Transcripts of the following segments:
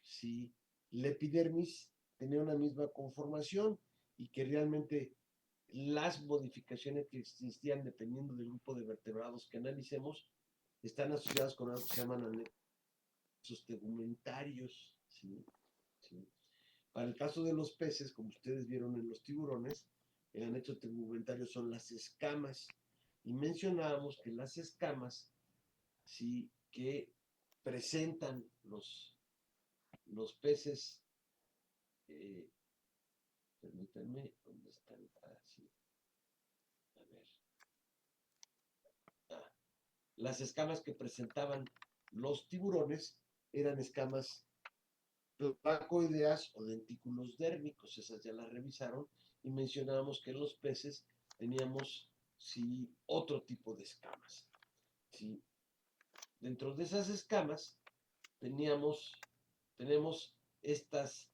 si la epidermis tenía una misma conformación y que realmente las modificaciones que existían dependiendo del grupo de vertebrados que analicemos están asociadas con algo que se llaman anexos tegumentarios. ¿Sí? ¿Sí? Para el caso de los peces, como ustedes vieron en los tiburones, el anexo tegumentario son las escamas. Y mencionábamos que las escamas, sí, que presentan los peces, eh, permítanme, ¿dónde están? Ah, sí, a ver. Ah, las escamas que presentaban los tiburones eran escamas placoideas o dentículos dérmicos, esas ya las revisaron, y mencionábamos que en los peces teníamos, sí, otro tipo de escamas. ¿Sí? Dentro de esas escamas tenemos estas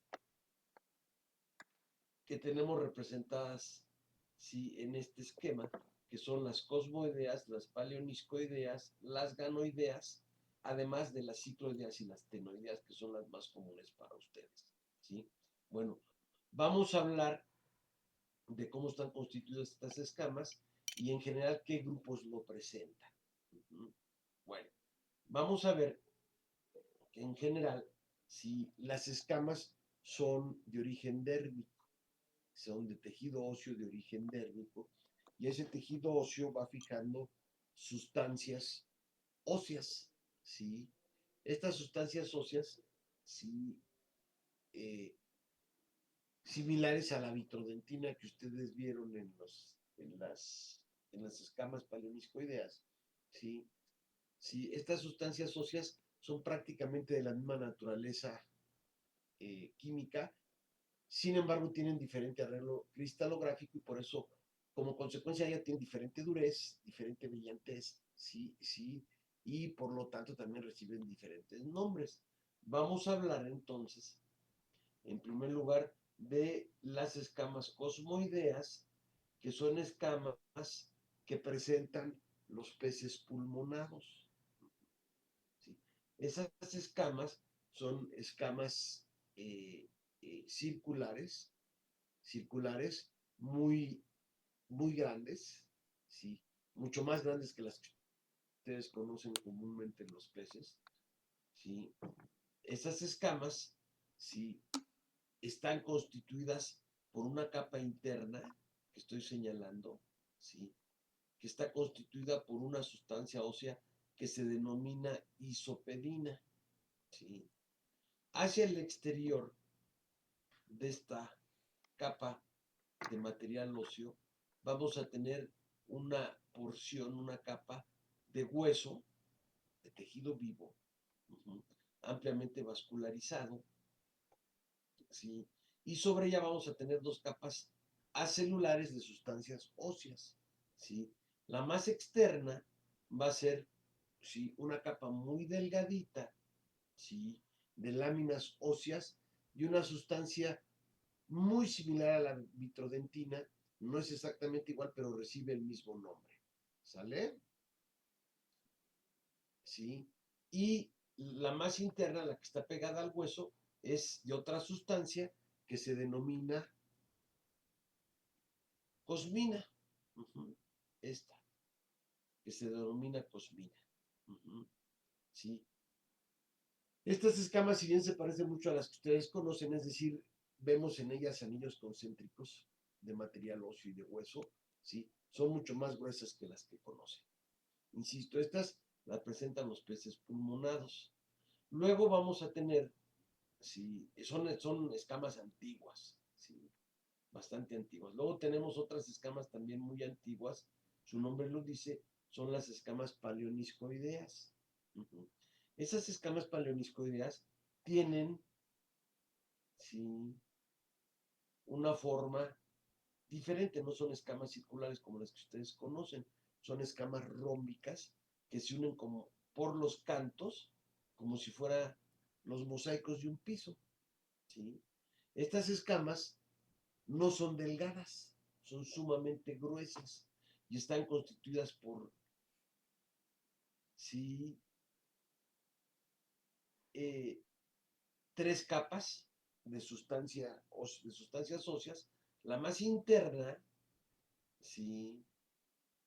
que tenemos representadas, sí, en este esquema, que son las cosmoideas, las paleoniscoideas, las ganoideas, además de las cicloideas y las tenoideas, que son las más comunes para ustedes. ¿Sí? Bueno, vamos a hablar de cómo están constituidas estas escamas y en general qué grupos lo presentan. Bueno, vamos a ver que en general, si las escamas son de origen dérmico, son de tejido óseo de origen dérmico, y ese tejido óseo va fijando sustancias óseas, ¿sí? Estas sustancias óseas, sí, eh, similares a la vitrodentina que ustedes vieron en las escamas paleoniscoideas, ¿sí? Sí, estas sustancias óseas son prácticamente de la misma naturaleza química. Sin embargo, tienen diferente arreglo cristalográfico y por eso, como consecuencia, ya tienen diferente durez, diferente brillantez, sí, sí, y por lo tanto también reciben diferentes nombres. Vamos a hablar entonces, en primer lugar, de las escamas cosmoideas, que son escamas que presentan los peces pulmonados. ¿Sí? Esas escamas son escamas eh, circulares, muy, muy grandes, ¿sí? Mucho más grandes que las que ustedes conocen comúnmente en los peces, ¿sí? Esas escamas, ¿sí? Están constituidas por una capa interna que estoy señalando, ¿sí? Que está constituida por una sustancia ósea que se denomina isopedina, ¿sí? Hacia el exterior de esta capa de material óseo, vamos a tener una porción, una capa de hueso, de tejido vivo, ampliamente vascularizado, ¿sí? Y sobre ella vamos a tener dos capas acelulares de sustancias óseas, ¿sí? La más externa va a ser, ¿sí?, una capa muy delgadita, ¿sí?, de láminas óseas y una sustancia muy similar a la vitrodentina, no es exactamente igual, pero recibe el mismo nombre. ¿Sale? ¿Sí? Y la más interna, la que está pegada al hueso, es de otra sustancia que se denomina cosmina. Esta, que se denomina cosmina. ¿Sí? Estas escamas, si bien se parecen mucho a las que ustedes conocen, es decir, vemos en ellas anillos concéntricos de material óseo y de hueso, ¿sí? Son mucho más gruesas que las que conocen. Insisto, estas las presentan los peces pulmonados. Luego vamos a tener, ¿sí?, son escamas antiguas, ¿sí?, bastante antiguas. Luego tenemos otras escamas también muy antiguas, su nombre lo dice, son las escamas paleoniscoideas. Esas escamas paleoniscoideas tienen, ¿sí?, una forma diferente, no son escamas circulares como las que ustedes conocen, son escamas rómbicas que se unen como por los cantos, como si fueran los mosaicos de un piso, ¿sí? Estas escamas no son delgadas, son sumamente gruesas y están constituidas por, sí, 3 capas de sustancias óseas. La más interna, sí,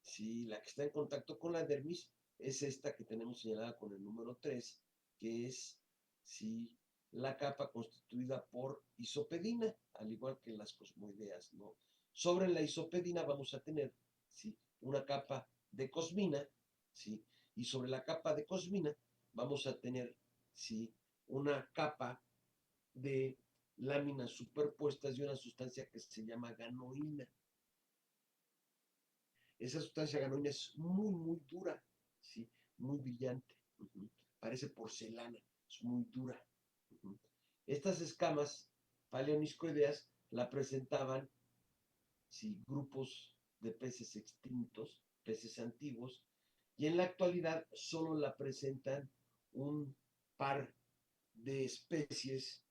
sí, la que está en contacto con la dermis, es esta que tenemos señalada con el número 3, que es, sí, la capa constituida por isopedina, al igual que las cosmoideas, ¿no? Sobre la isopedina vamos a tener, sí, una capa de cosmina, sí, y sobre la capa de cosmina vamos a tener, sí, una capa de láminas superpuestas de una sustancia que se llama ganoína. Esa sustancia ganoína es muy, muy dura, ¿sí? Muy brillante. Parece porcelana, es muy dura. Estas escamas paleoniscoideas la presentaban, ¿sí? Grupos de peces extintos, peces antiguos, y en la actualidad solo la presentan un par de especies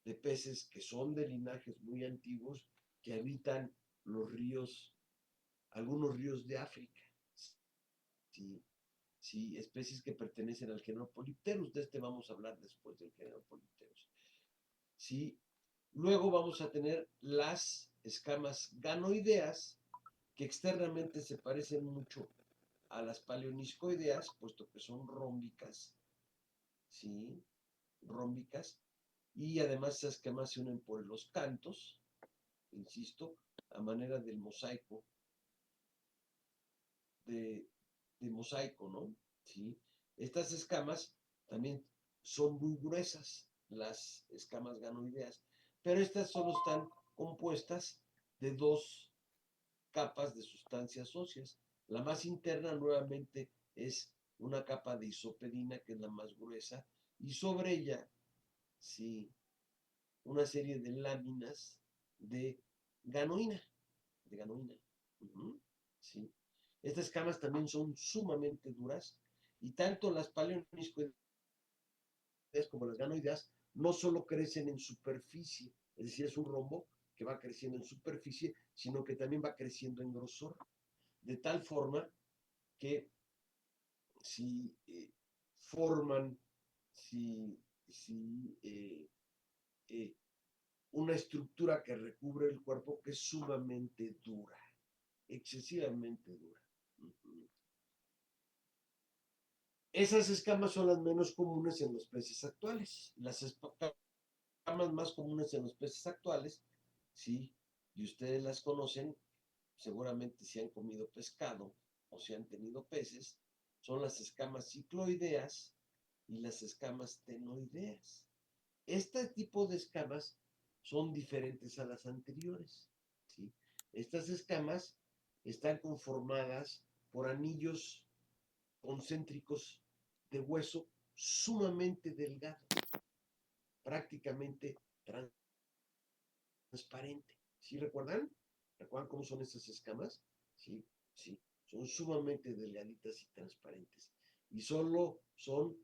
de peces que son de linajes muy antiguos, que habitan los ríos, algunos ríos de África. Sí, sí, especies que pertenecen al género Polypterus. De este vamos a hablar después del género Polypterus. Sí, luego vamos a tener las escamas ganoideas, que externamente se parecen mucho a las paleoniscoideas, puesto que son rómbicas, ¿sí? Rómbicas, y además esas escamas se unen por los cantos, insisto, a manera del mosaico, de, de mosaico, ¿no? ¿Sí? Estas escamas también son muy gruesas, las escamas ganoideas, pero estas solo están compuestas de 2 capas de sustancias óseas. La más interna nuevamente es una capa de isopedina, que es la más gruesa, y sobre ella, sí, una serie de láminas de ganoína, de ganoína. Sí. Estas escamas también son sumamente duras, y tanto las paleoniscoideas como las ganoideas no solo crecen en superficie, es decir, es un rombo que va creciendo en superficie, sino que también va creciendo en grosor, de tal forma que si forman si, si, eh, una estructura que recubre el cuerpo, que es sumamente dura, excesivamente dura. Esas escamas son las menos comunes en los peces actuales. Las escamas más comunes en los peces actuales, sí, y ustedes las conocen, seguramente si han comido pescado o si han tenido peces, son las escamas cicloideas y las escamas tenoideas. Este tipo de escamas son diferentes a las anteriores, ¿sí? Estas escamas están conformadas por anillos concéntricos de hueso sumamente delgado, prácticamente transparente. ¿Sí recuerdan? ¿Recuerdan cómo son estas escamas? Sí, sí, son sumamente delgaditas y transparentes. Y solo son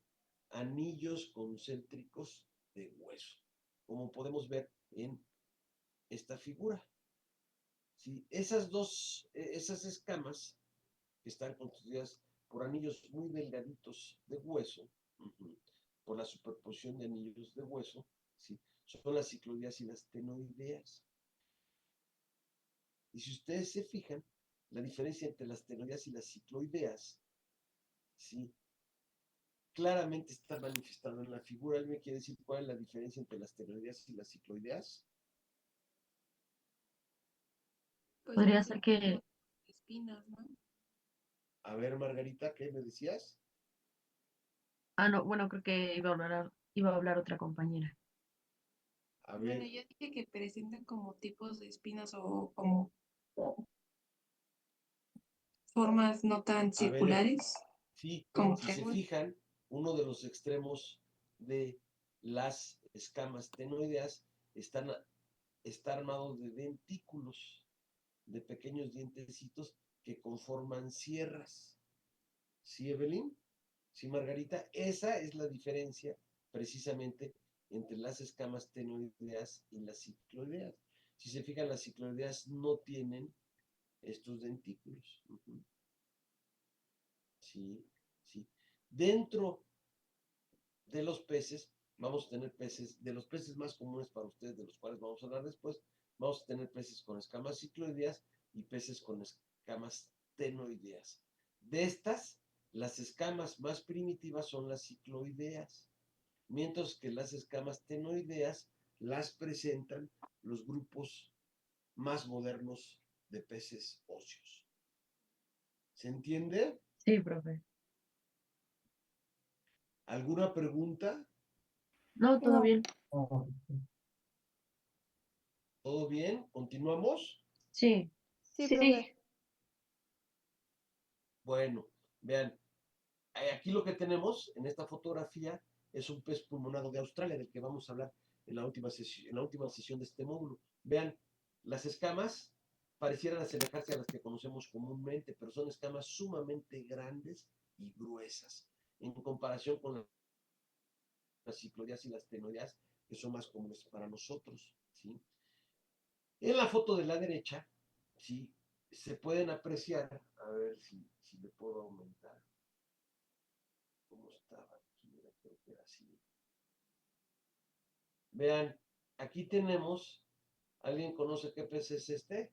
anillos concéntricos de hueso, como podemos ver en esta figura. ¿Sí? Esas escamas que están constituidas por anillos muy delgaditos de hueso, por la superposición de anillos de hueso, ¿sí? Son las cicloideas y las tenoideas. Y si ustedes se fijan, la diferencia entre las tenoideas y las cicloideas, ¿sí? Claramente está manifestado en la figura. ¿Alguien me quiere decir cuál es la diferencia entre las tenoideas y las cicloideas? Pues Podría ser que, espinas, ¿no? A ver, Margarita, ¿qué me decías? no, bueno, creo que iba a hablar otra compañera. A Bueno, ver, yo dije que presentan como tipos de espinas o como formas no tan a ver, circulares, sí, como si se triángulos. fijan, uno de los extremos de las escamas tenoideas está armado de dentículos, de pequeños dientecitos que conforman sierras. ¿Sí, Evelyn? ¿Sí, Margarita? Esa es la diferencia precisamente entre las escamas tenoideas y las cicloideas. Si se fijan, las cicloideas no tienen estos dentículos. Sí, sí. Dentro de los peces vamos a tener peces, de los peces más comunes para ustedes, de los cuales vamos a hablar después, vamos a tener peces con escamas cicloideas y peces con escamas tenoideas. De estas, las escamas más primitivas son las cicloideas, mientras que las escamas tenoideas las presentan los grupos más modernos de peces óseos. ¿Se entiende? Sí, profe. ¿Alguna pregunta? No, todo No. bien. ¿Todo bien? ¿Continuamos? Sí. Sí, profe. Bueno, vean, aquí lo que tenemos en esta fotografía es un pez pulmonado de Australia, del que vamos a hablar en la última sesión de este módulo. Vean, las escamas parecieran asemejarse a las que conocemos comúnmente, pero son escamas sumamente grandes y gruesas en comparación con las cicloideas y las tenoideas, que son más comunes para nosotros, ¿sí? En la foto de la derecha, ¿sí? Se pueden apreciar, a ver si le puedo aumentar. ¿Cómo estaba aquí? Creo que era así. Vean, aquí tenemos, ¿alguien conoce qué pez es este?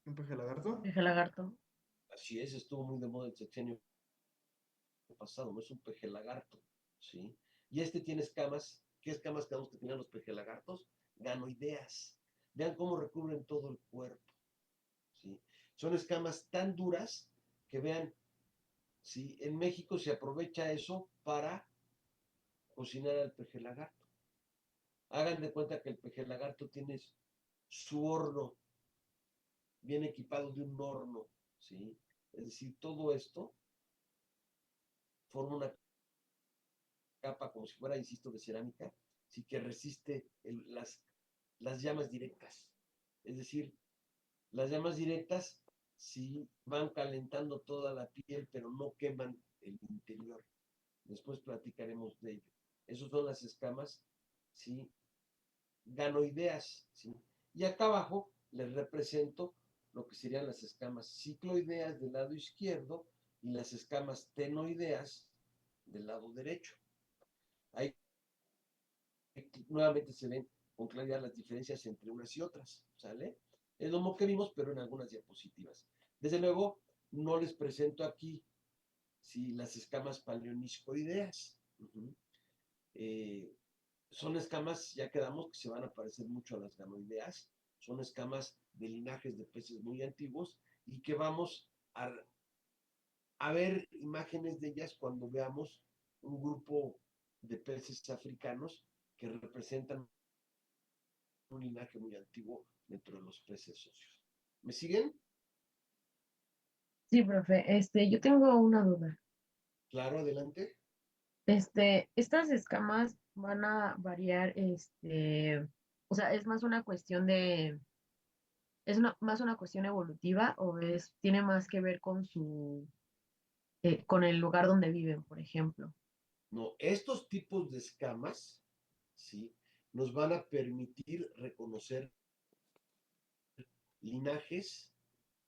¿Un peje lagarto? Deja lagarto. Así es, estuvo muy de moda el sexenio pasado, no es un peje lagarto, ¿sí? Y este tiene escamas, ¿qué escamas que tenían los peje lagartos? Ganoideas. Vean cómo recubren todo el cuerpo, ¿sí? Son escamas tan duras que vean, ¿sí? En México se aprovecha eso para cocinar al peje lagarto. Hagan de cuenta que el peje lagarto tiene su horno bien equipado de un horno, ¿sí? Es decir, todo esto forma una capa como si fuera, insisto, de cerámica, sí que resiste las llamas directas. Es decir, las llamas directas sí van calentando toda la piel, pero no queman el interior. Después platicaremos de ello. Esas son las escamas, ¿sí? Ganoideas, ¿sí? Y acá abajo les represento lo que serían las escamas cicloideas del lado izquierdo y las escamas tenoideas del lado derecho. Ahí nuevamente se ven con claridad las diferencias entre unas y otras, ¿sale? Es lo mismo que vimos, pero en algunas diapositivas. Desde luego, no les presento aquí sí, las escamas paleoniscoideas. Son escamas, ya quedamos, que se van a parecer mucho a las ganoideas. Son escamas de linajes de peces muy antiguos y que vamos a ver imágenes de ellas cuando veamos un grupo de peces africanos que representan un linaje muy antiguo dentro de los peces socios. ¿Me siguen? Sí, profe. Yo tengo una duda. Claro, adelante. Estas escamas van a variar, o sea, es más una cuestión más una cuestión evolutiva o tiene más que ver con con el lugar donde viven, por ejemplo. No, estos tipos de escamas, ¿sí? Nos van a permitir reconocer linajes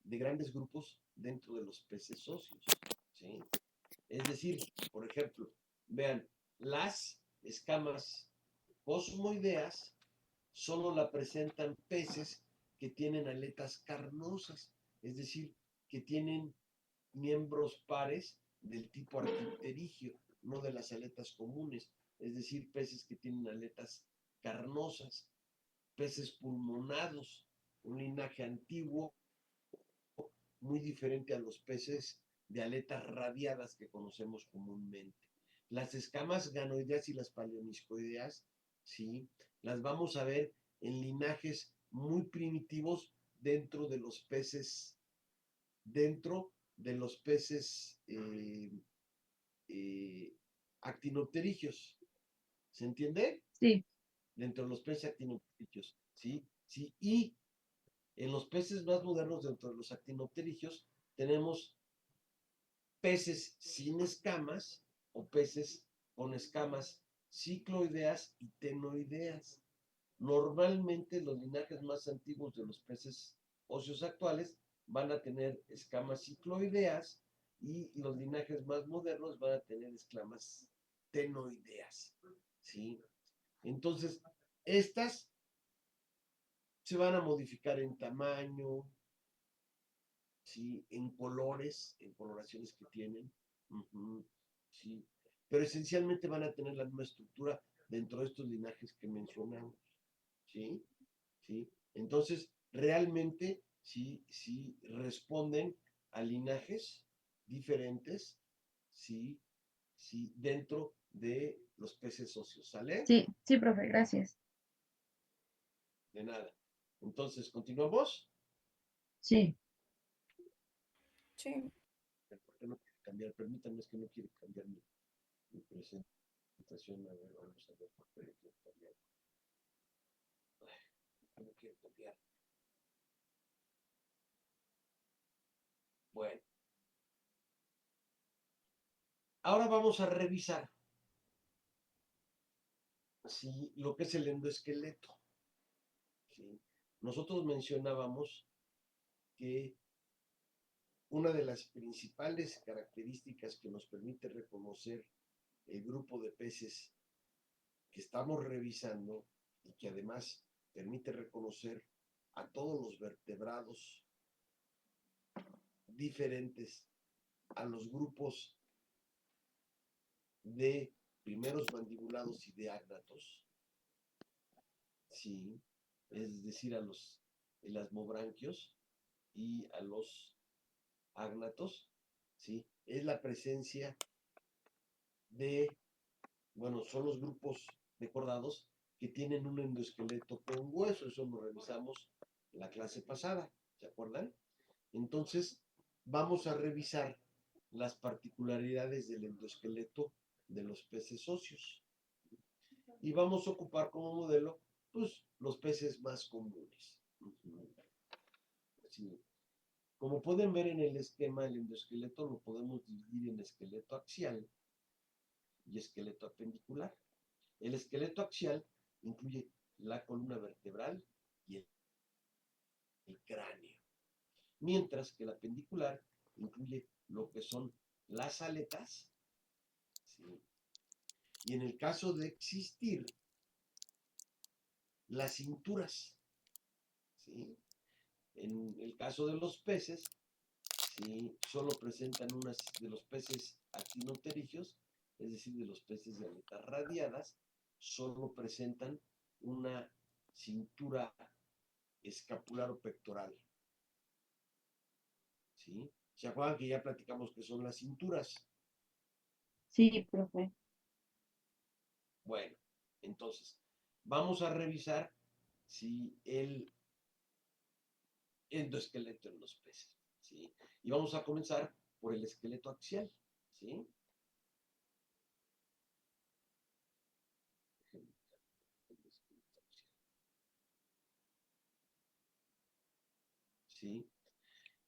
de grandes grupos dentro de los peces socios, ¿sí? Es decir, por ejemplo, vean, las escamas cosmoideas solo la presentan peces que tienen aletas carnosas, es decir, que tienen miembros pares del tipo arquipterigio, no de las aletas comunes, es decir, peces que tienen aletas carnosas, peces pulmonados, un linaje antiguo muy diferente a los peces de aletas radiadas que conocemos comúnmente. Las escamas ganoideas y las paleoniscoideas, ¿sí? Las vamos a ver en linajes muy primitivos dentro de los peces, dentro de los peces eh, actinopterigios. ¿Se entiende? Sí, Dentro de los peces actinopterigios, ¿sí? Sí, y en los peces más modernos, dentro de los actinopterigios, tenemos peces sin escamas o peces con escamas cicloideas y tenoideas. Normalmente los linajes más antiguos de los peces óseos actuales van a tener escamas cicloideas y los linajes más modernos van a tener escamas tenoideas, ¿sí? Entonces, estas se van a modificar en tamaño, ¿sí? En colores, en coloraciones que tienen, ¿sí? Pero esencialmente van a tener la misma estructura dentro de estos linajes que mencionamos, ¿sí? ¿Sí? Entonces, realmente, sí responden a linajes diferentes, sí, sí, dentro de los peces óseos, ¿sale? Sí, sí, profe, gracias. De nada. Entonces, ¿continuamos? Sí. Sí. ¿Por qué no quiere cambiar? Permítanme, es que no quiere cambiar mi presentación. A ver, vamos a ver por qué no quiere cambiar. ¿Por qué no quiere cambiar? Bueno, ahora vamos a revisar lo que es el endoesqueleto. ¿Sí? Nosotros mencionábamos que una de las principales características que nos permite reconocer el grupo de peces que estamos revisando y que además permite reconocer a todos los vertebrados diferentes a los grupos de primeros mandibulados y de ágnatos, ¿sí? Es decir, a los elasmobranquios y a los ágnatos, ¿sí? Es la presencia de, bueno, son los grupos decordados que tienen un endoesqueleto con hueso, eso lo revisamos en la clase pasada, ¿se acuerdan? Entonces, vamos a revisar las particularidades del endoesqueleto de los peces óseos. Y vamos a ocupar como modelo, pues, los peces más comunes. Sí. Como pueden ver en el esquema, el endoesqueleto lo podemos dividir en esqueleto axial y esqueleto apendicular. El esqueleto axial incluye la columna vertebral y el cráneo, mientras que el apendicular incluye lo que son las aletas, ¿sí? Y en el caso de existir, las cinturas, ¿sí? En el caso de los peces, ¿sí? Solo presentan unas de los peces actinopterigios, es decir, de los peces de aletas radiadas, solo presentan una cintura escapular o pectoral, ¿sí? ¿Se acuerdan que ya platicamos que son las cinturas? Sí, profe. Bueno, entonces, vamos a revisar si el endoesqueleto en los peces, ¿sí? Y vamos a comenzar por el esqueleto axial, ¿sí? ¿Sí?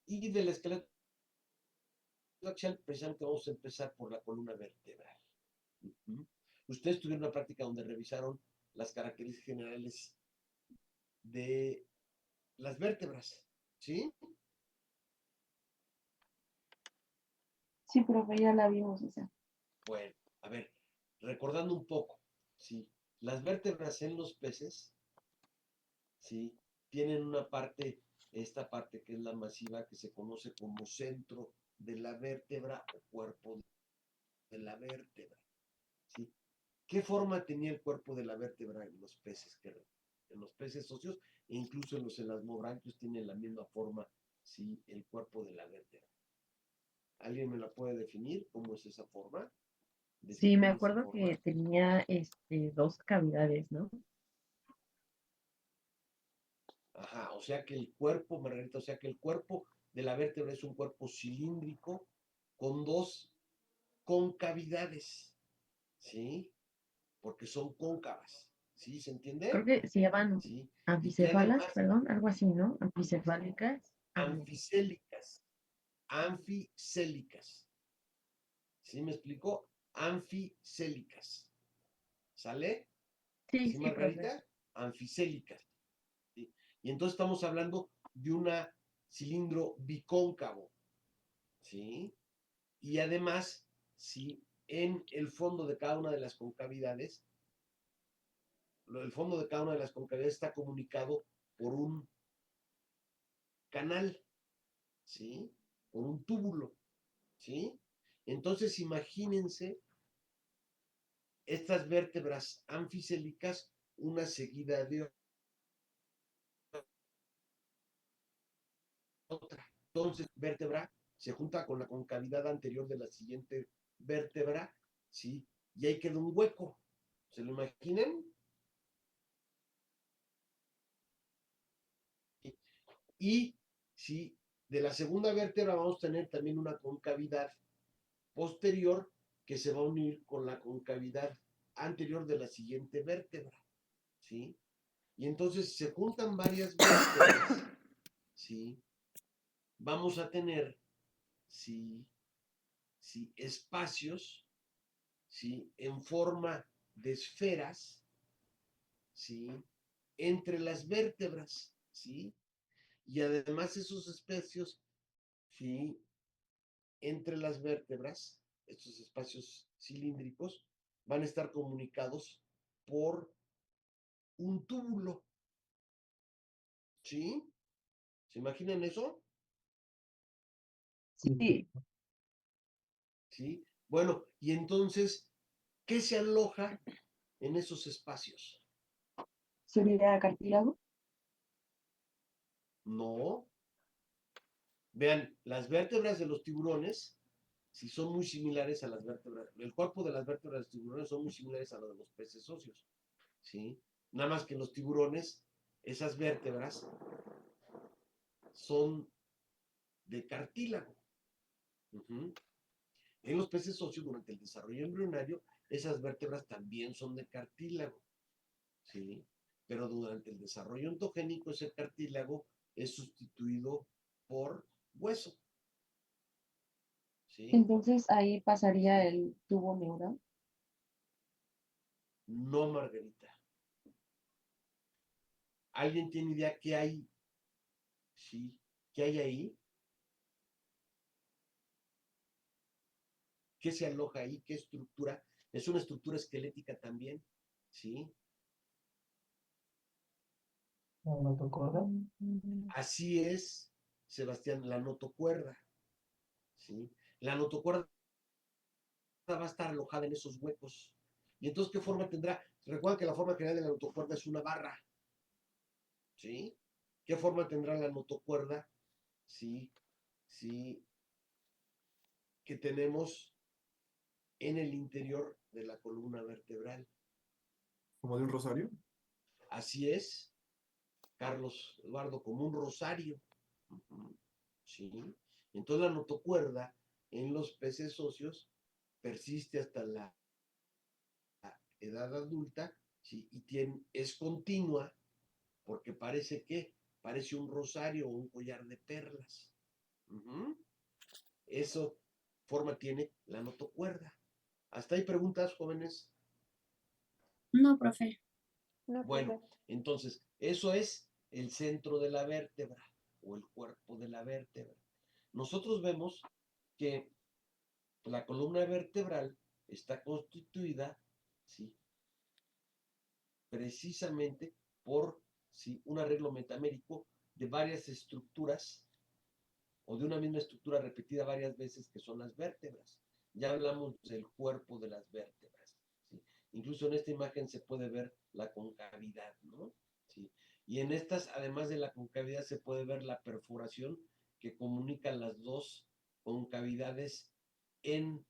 Y del esqueleto axial, precisamente vamos a empezar por la columna vertebral. Ustedes tuvieron una práctica donde revisaron las características generales de las vértebras, ¿sí? Sí, profe, ya la vimos esa. Bueno, a ver, recordando un poco, ¿sí? Las vértebras en los peces, ¿sí? Tienen una parte, esta parte que es la masiva, que se conoce como centro de la vértebra o cuerpo de la vértebra, ¿sí? ¿Qué forma tenía el cuerpo de la vértebra en los peces? En los peces óseos e incluso en los elasmobranquios tienen la misma forma, ¿sí? El cuerpo de la vértebra. ¿Alguien me la puede definir? ¿Cómo es esa forma? Sí, me Describir esa acuerdo forma. que tenía dos cavidades, ¿no? Ajá, o sea que el cuerpo, Margarita, o sea que el cuerpo de la vértebra es un cuerpo cilíndrico con dos concavidades, ¿sí? Porque son cóncavas, ¿sí? ¿Se Creo entiende? que se llaman ¿Sí? Y que anficefalas, además, perdón, algo así, ¿no? Anficefálicas. anficélicas, anficélicas, ¿sí me explicó? Anficélicas, ¿sale? Sí, ¿Sí, sí, profe. Margarita? Anficélicas, ¿sí? Y entonces estamos hablando de un cilindro bicóncavo, ¿sí? Y además, ¿sí? En el fondo de cada una de las concavidades, el fondo de cada una de las concavidades está comunicado por un canal, ¿sí? Por un túbulo, ¿sí? Entonces, imagínense estas vértebras anfisélicas, una seguida de otra. Entonces, vértebra se junta con la concavidad anterior de la siguiente vértebra, ¿sí? Y ahí queda un hueco. ¿Se lo imaginan? Y, ¿sí? De la segunda vértebra vamos a tener también una concavidad posterior que se va a unir con la concavidad anterior de la siguiente vértebra, ¿sí? Y entonces se juntan varias vértebras, ¿sí? Vamos a tener, ¿sí? ¿Sí? Espacios, ¿sí? En forma de esferas, ¿sí? Entre las vértebras, ¿sí? Y además esos espacios, ¿sí? Entre las vértebras, estos espacios cilíndricos, van a estar comunicados por un túbulo, ¿sí? ¿Se imaginan eso? Sí, ¿Sí? Bueno, y entonces, ¿qué se aloja en esos espacios? sería cartílago. No. Vean, las vértebras de los tiburones, si son muy similares a las vértebras, el cuerpo de las vértebras de los tiburones son muy similares a los de los peces óseos, ¿sí? Nada más que en los tiburones, esas vértebras son de cartílago. Ujú. En los peces óseos, durante el desarrollo embrionario, esas vértebras también son de cartílago, ¿sí? Pero durante el desarrollo ontogénico, ese cartílago es sustituido por hueso, ¿sí? Entonces ahí pasaría el tubo neural. No, Margarita. ¿Alguien tiene idea qué hay? Sí, ¿qué hay ahí? ¿Qué se aloja ahí? ¿Qué estructura? Es una estructura esquelética también, ¿sí? ¿No te acuerdas? Así es, Sebastián, la notocuerda, ¿sí? La notocuerda va a estar alojada en esos huecos. ¿Y entonces qué forma tendrá? Recuerden que la forma general de la notocuerda es una barra, ¿sí? ¿Qué forma tendrá la notocuerda? Sí, sí, que tenemos en el interior de la columna vertebral. ¿Como de un rosario? Así es, Carlos Eduardo, como un rosario. Ujú, ¿sí? Entonces la notocuerda en los peces óseos persiste hasta la edad adulta, ¿sí? Y es continua porque parece un rosario o un collar de perlas. Ujú. Eso forma tiene la notocuerda. ¿Hasta ahí preguntas, jóvenes? No, profe. No, Bueno, profe. entonces, eso es el centro de la vértebra o el cuerpo de la vértebra. Nosotros vemos que la columna vertebral está constituida, ¿sí? Precisamente por, ¿sí? Un arreglo metamérico de varias estructuras o de una misma estructura repetida varias veces que son las vértebras. Ya hablamos del cuerpo de las vértebras, ¿sí? Incluso en esta imagen se puede ver la concavidad, ¿no? ¿Sí? Y en estas, además de la concavidad, se puede ver la perforación que comunican las dos concavidades en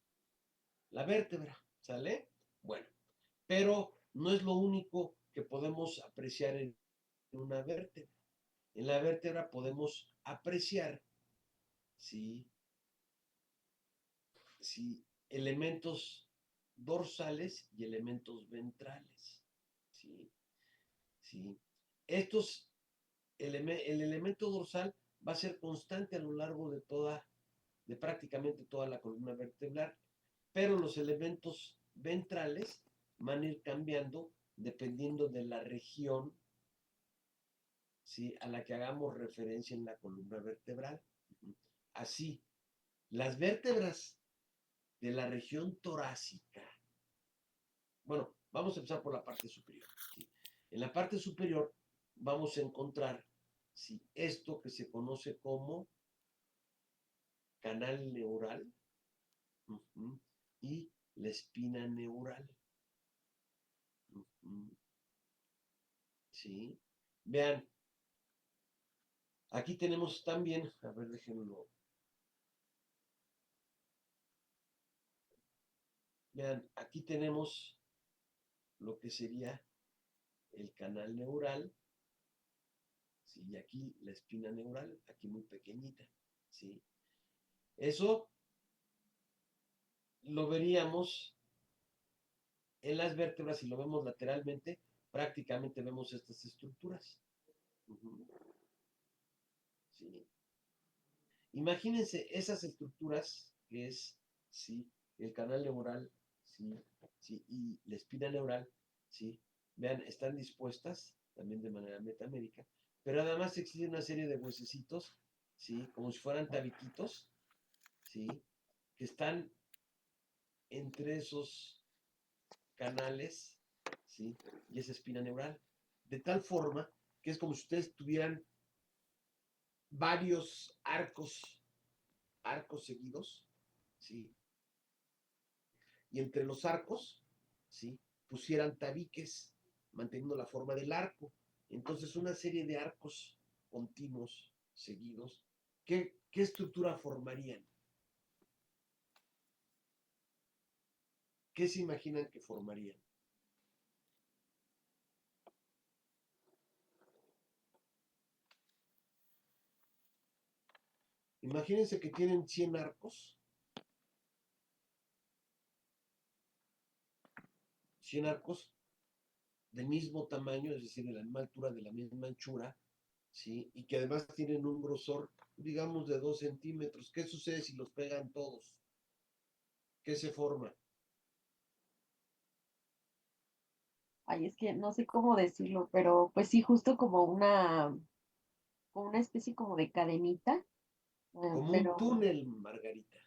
la vértebra, ¿sale? Bueno, pero no es lo único que podemos apreciar en una vértebra. En la vértebra podemos apreciar, ¿sí? ¿Sí? Elementos dorsales y elementos ventrales, ¿sí? ¿Sí? Estos, el elemento dorsal va a ser constante a lo largo de prácticamente toda la columna vertebral, pero los elementos ventrales van a ir cambiando dependiendo de la región, ¿sí? A la que hagamos referencia en la columna vertebral. Así, las vértebras de la región torácica. Bueno, vamos a empezar por la parte superior. ¿Sí? En la parte superior vamos a encontrar, ¿sí?, esto que se conoce como canal neural, y la espina neural. ¿Sí? Vean, aquí tenemos también, a ver, déjenlo. Vean, aquí tenemos lo que sería el canal neural, ¿sí? Y aquí la espina neural, aquí muy pequeñita, ¿sí? Eso lo veríamos en las vértebras, si lo vemos lateralmente, prácticamente vemos estas estructuras. ¿Sí? Imagínense esas estructuras que es, ¿sí?, el canal neural, ¿sí?, ¿sí?, y la espina neural, ¿sí? Vean, están dispuestas también de manera metamétrica, pero además existe una serie de huesecitos, ¿sí?, como si fueran tabiquitos, ¿sí?, que están entre esos canales, ¿sí?, y esa espina neural, de tal forma que es como si ustedes tuvieran varios arcos seguidos, ¿sí? Y entre los arcos, ¿sí?, pusieran tabiques, manteniendo la forma del arco. Entonces, una serie de arcos continuos, seguidos, ¿qué estructura formarían? ¿Qué se imaginan que formarían? Imagínense que tienen 100 arcos, 100 arcos del mismo tamaño, es decir, de la misma altura, de la misma anchura, ¿sí? Y que además tienen un grosor, digamos, de 2 centímetros. ¿Qué sucede si los pegan todos? ¿Qué se forma? Ay, es que no sé cómo decirlo, pero pues sí, justo como una especie como de cadenita, Como un pero, túnel, Margarita.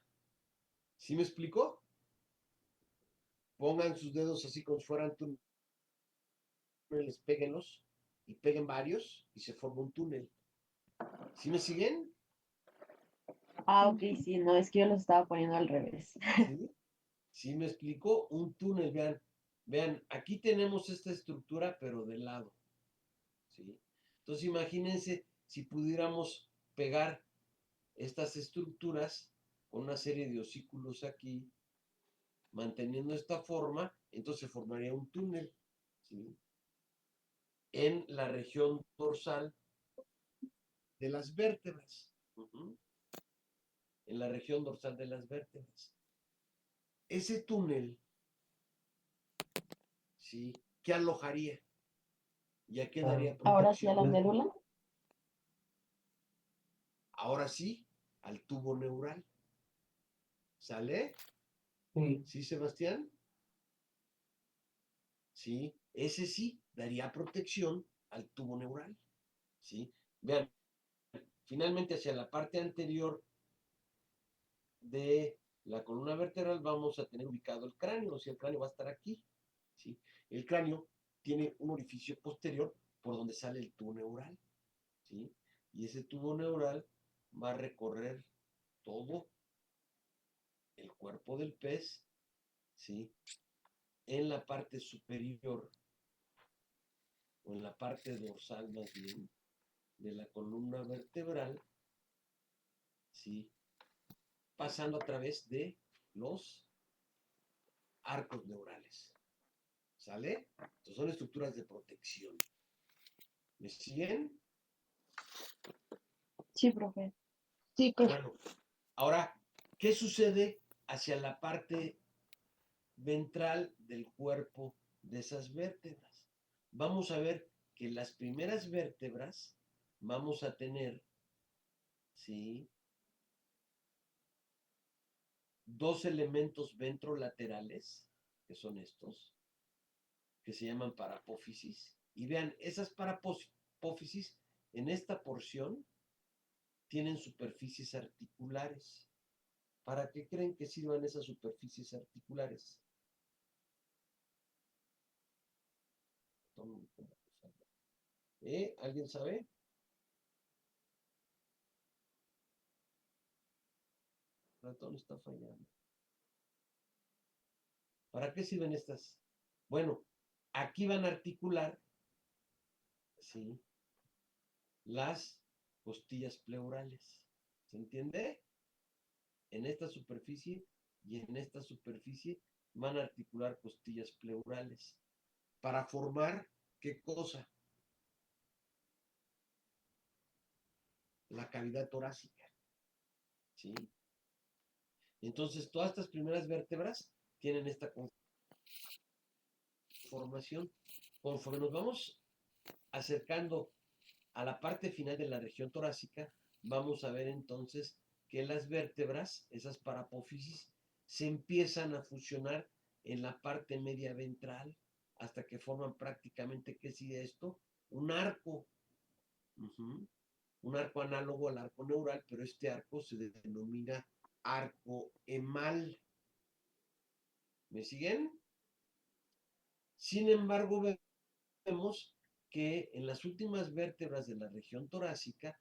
¿Sí me explicó? Pongan sus dedos así como si fueran túneles, péguenlos y peguen varios y se forma un túnel. ¿Sí me siguen? ok, sí, no, es que yo lo estaba poniendo al revés. ¿Sí? ¿Sí me explicó? Un túnel, vean. Vean, aquí tenemos esta estructura, pero de lado. ¿Sí? Entonces imagínense si pudiéramos pegar estas estructuras con una serie de osículos aquí, manteniendo esta forma, entonces se formaría un túnel, ¿sí?, en la región dorsal de las vértebras. En la región dorsal de las vértebras. Ese túnel, ¿sí?, ¿qué alojaría? ¿Y a qué daría Ahora sí a protección? la médula. Ahora sí, al tubo neural. ¿Sale? Sí. ¿Sí, Sebastián? ¿Sí? Ese sí daría protección al tubo neural. ¿Sí? Vean, finalmente hacia la parte anterior de la columna vertebral vamos a tener ubicado el cráneo, o sea, el cráneo va a estar aquí, ¿sí? El cráneo tiene un orificio posterior por donde sale el tubo neural, ¿sí? Y ese tubo neural va a recorrer todo el cuerpo del pez, ¿sí?, en la parte superior, o en la parte dorsal más bien, de la columna vertebral, ¿sí?, pasando a través de los arcos neurales. ¿Sale? Entonces son estructuras de protección. ¿Me siguen? Sí, profe. Sí, profe. Bueno, ahora, ¿qué sucede hacia la parte ventral del cuerpo de esas vértebras? Vamos a ver que las primeras vértebras vamos a tener, ¿sí?, dos elementos ventrolaterales, que son estos, que se llaman parapófisis. Y vean, esas parapófisis en esta porción tienen superficies articulares. ¿Para qué creen que sirvan esas superficies articulares? ¿Alguien sabe? El ratón está fallando. ¿Para qué sirven estas? Bueno, aquí van a articular, ¿sí?, las costillas pleurales. ¿Se entiende? En esta superficie y en esta superficie van a articular costillas pleurales para formar, ¿qué cosa? La cavidad torácica, ¿sí? Entonces, todas estas primeras vértebras tienen esta conformación. Conforme nos vamos acercando a la parte final de la región torácica, vamos a ver entonces que las vértebras, esas parapófisis, se empiezan a fusionar en la parte media ventral hasta que forman prácticamente, ¿qué sigue esto? Un arco. Un arco análogo al arco neural, pero este arco se denomina arco emal. ¿Me siguen? Sin embargo, vemos que en las últimas vértebras de la región torácica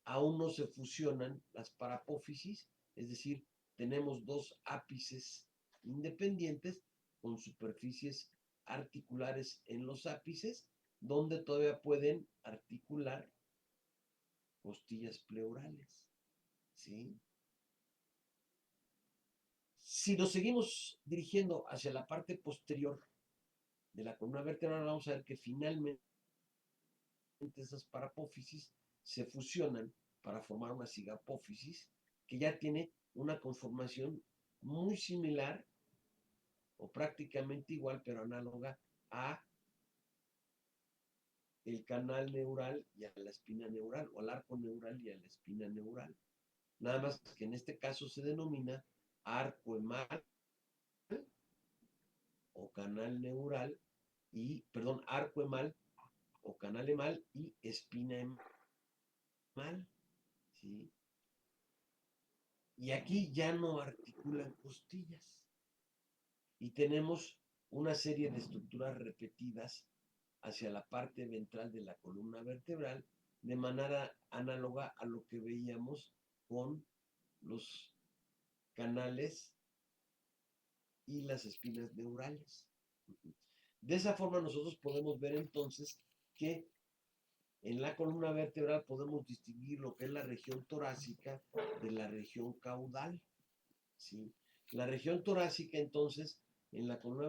aún no se fusionan las parapófisis, es decir, tenemos dos ápices independientes con superficies articulares en los ápices, donde todavía pueden articular costillas pleurales, ¿sí? Si nos seguimos dirigiendo hacia la parte posterior de la columna vertebral, vamos a ver que finalmente esas parapófisis se fusionan para formar una cigapófisis que ya tiene una conformación muy similar o prácticamente igual, pero análoga a el canal neural y a la espina neural, o al arco neural y a la espina neural. Nada más que en este caso se denomina arco emal o canal neural y, perdón, arco emal o canal emal y espina emal, ¿sí? Y aquí ya no articulan costillas. Y tenemos una serie de estructuras repetidas hacia la parte ventral de la columna vertebral, de manera análoga a lo que veíamos con los canales y las espinas neurales. De esa forma nosotros podemos ver entonces que en la columna vertebral podemos distinguir lo que es la región torácica de la región caudal, ¿sí? La región torácica entonces en la columna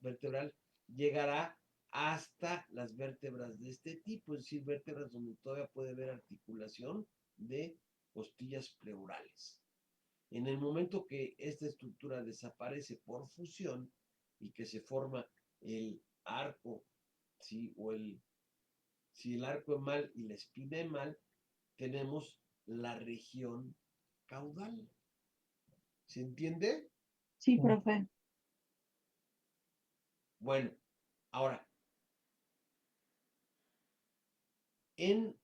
vertebral llegará hasta las vértebras de este tipo, es decir, vértebras donde todavía puede haber articulación de costillas pleurales. En el momento que esta estructura desaparece por fusión y que se forma el arco, ¿sí?, o el arco emal y la espina emal, tenemos la región caudal. ¿Se entiende? Sí, profe. Bueno, ahora, en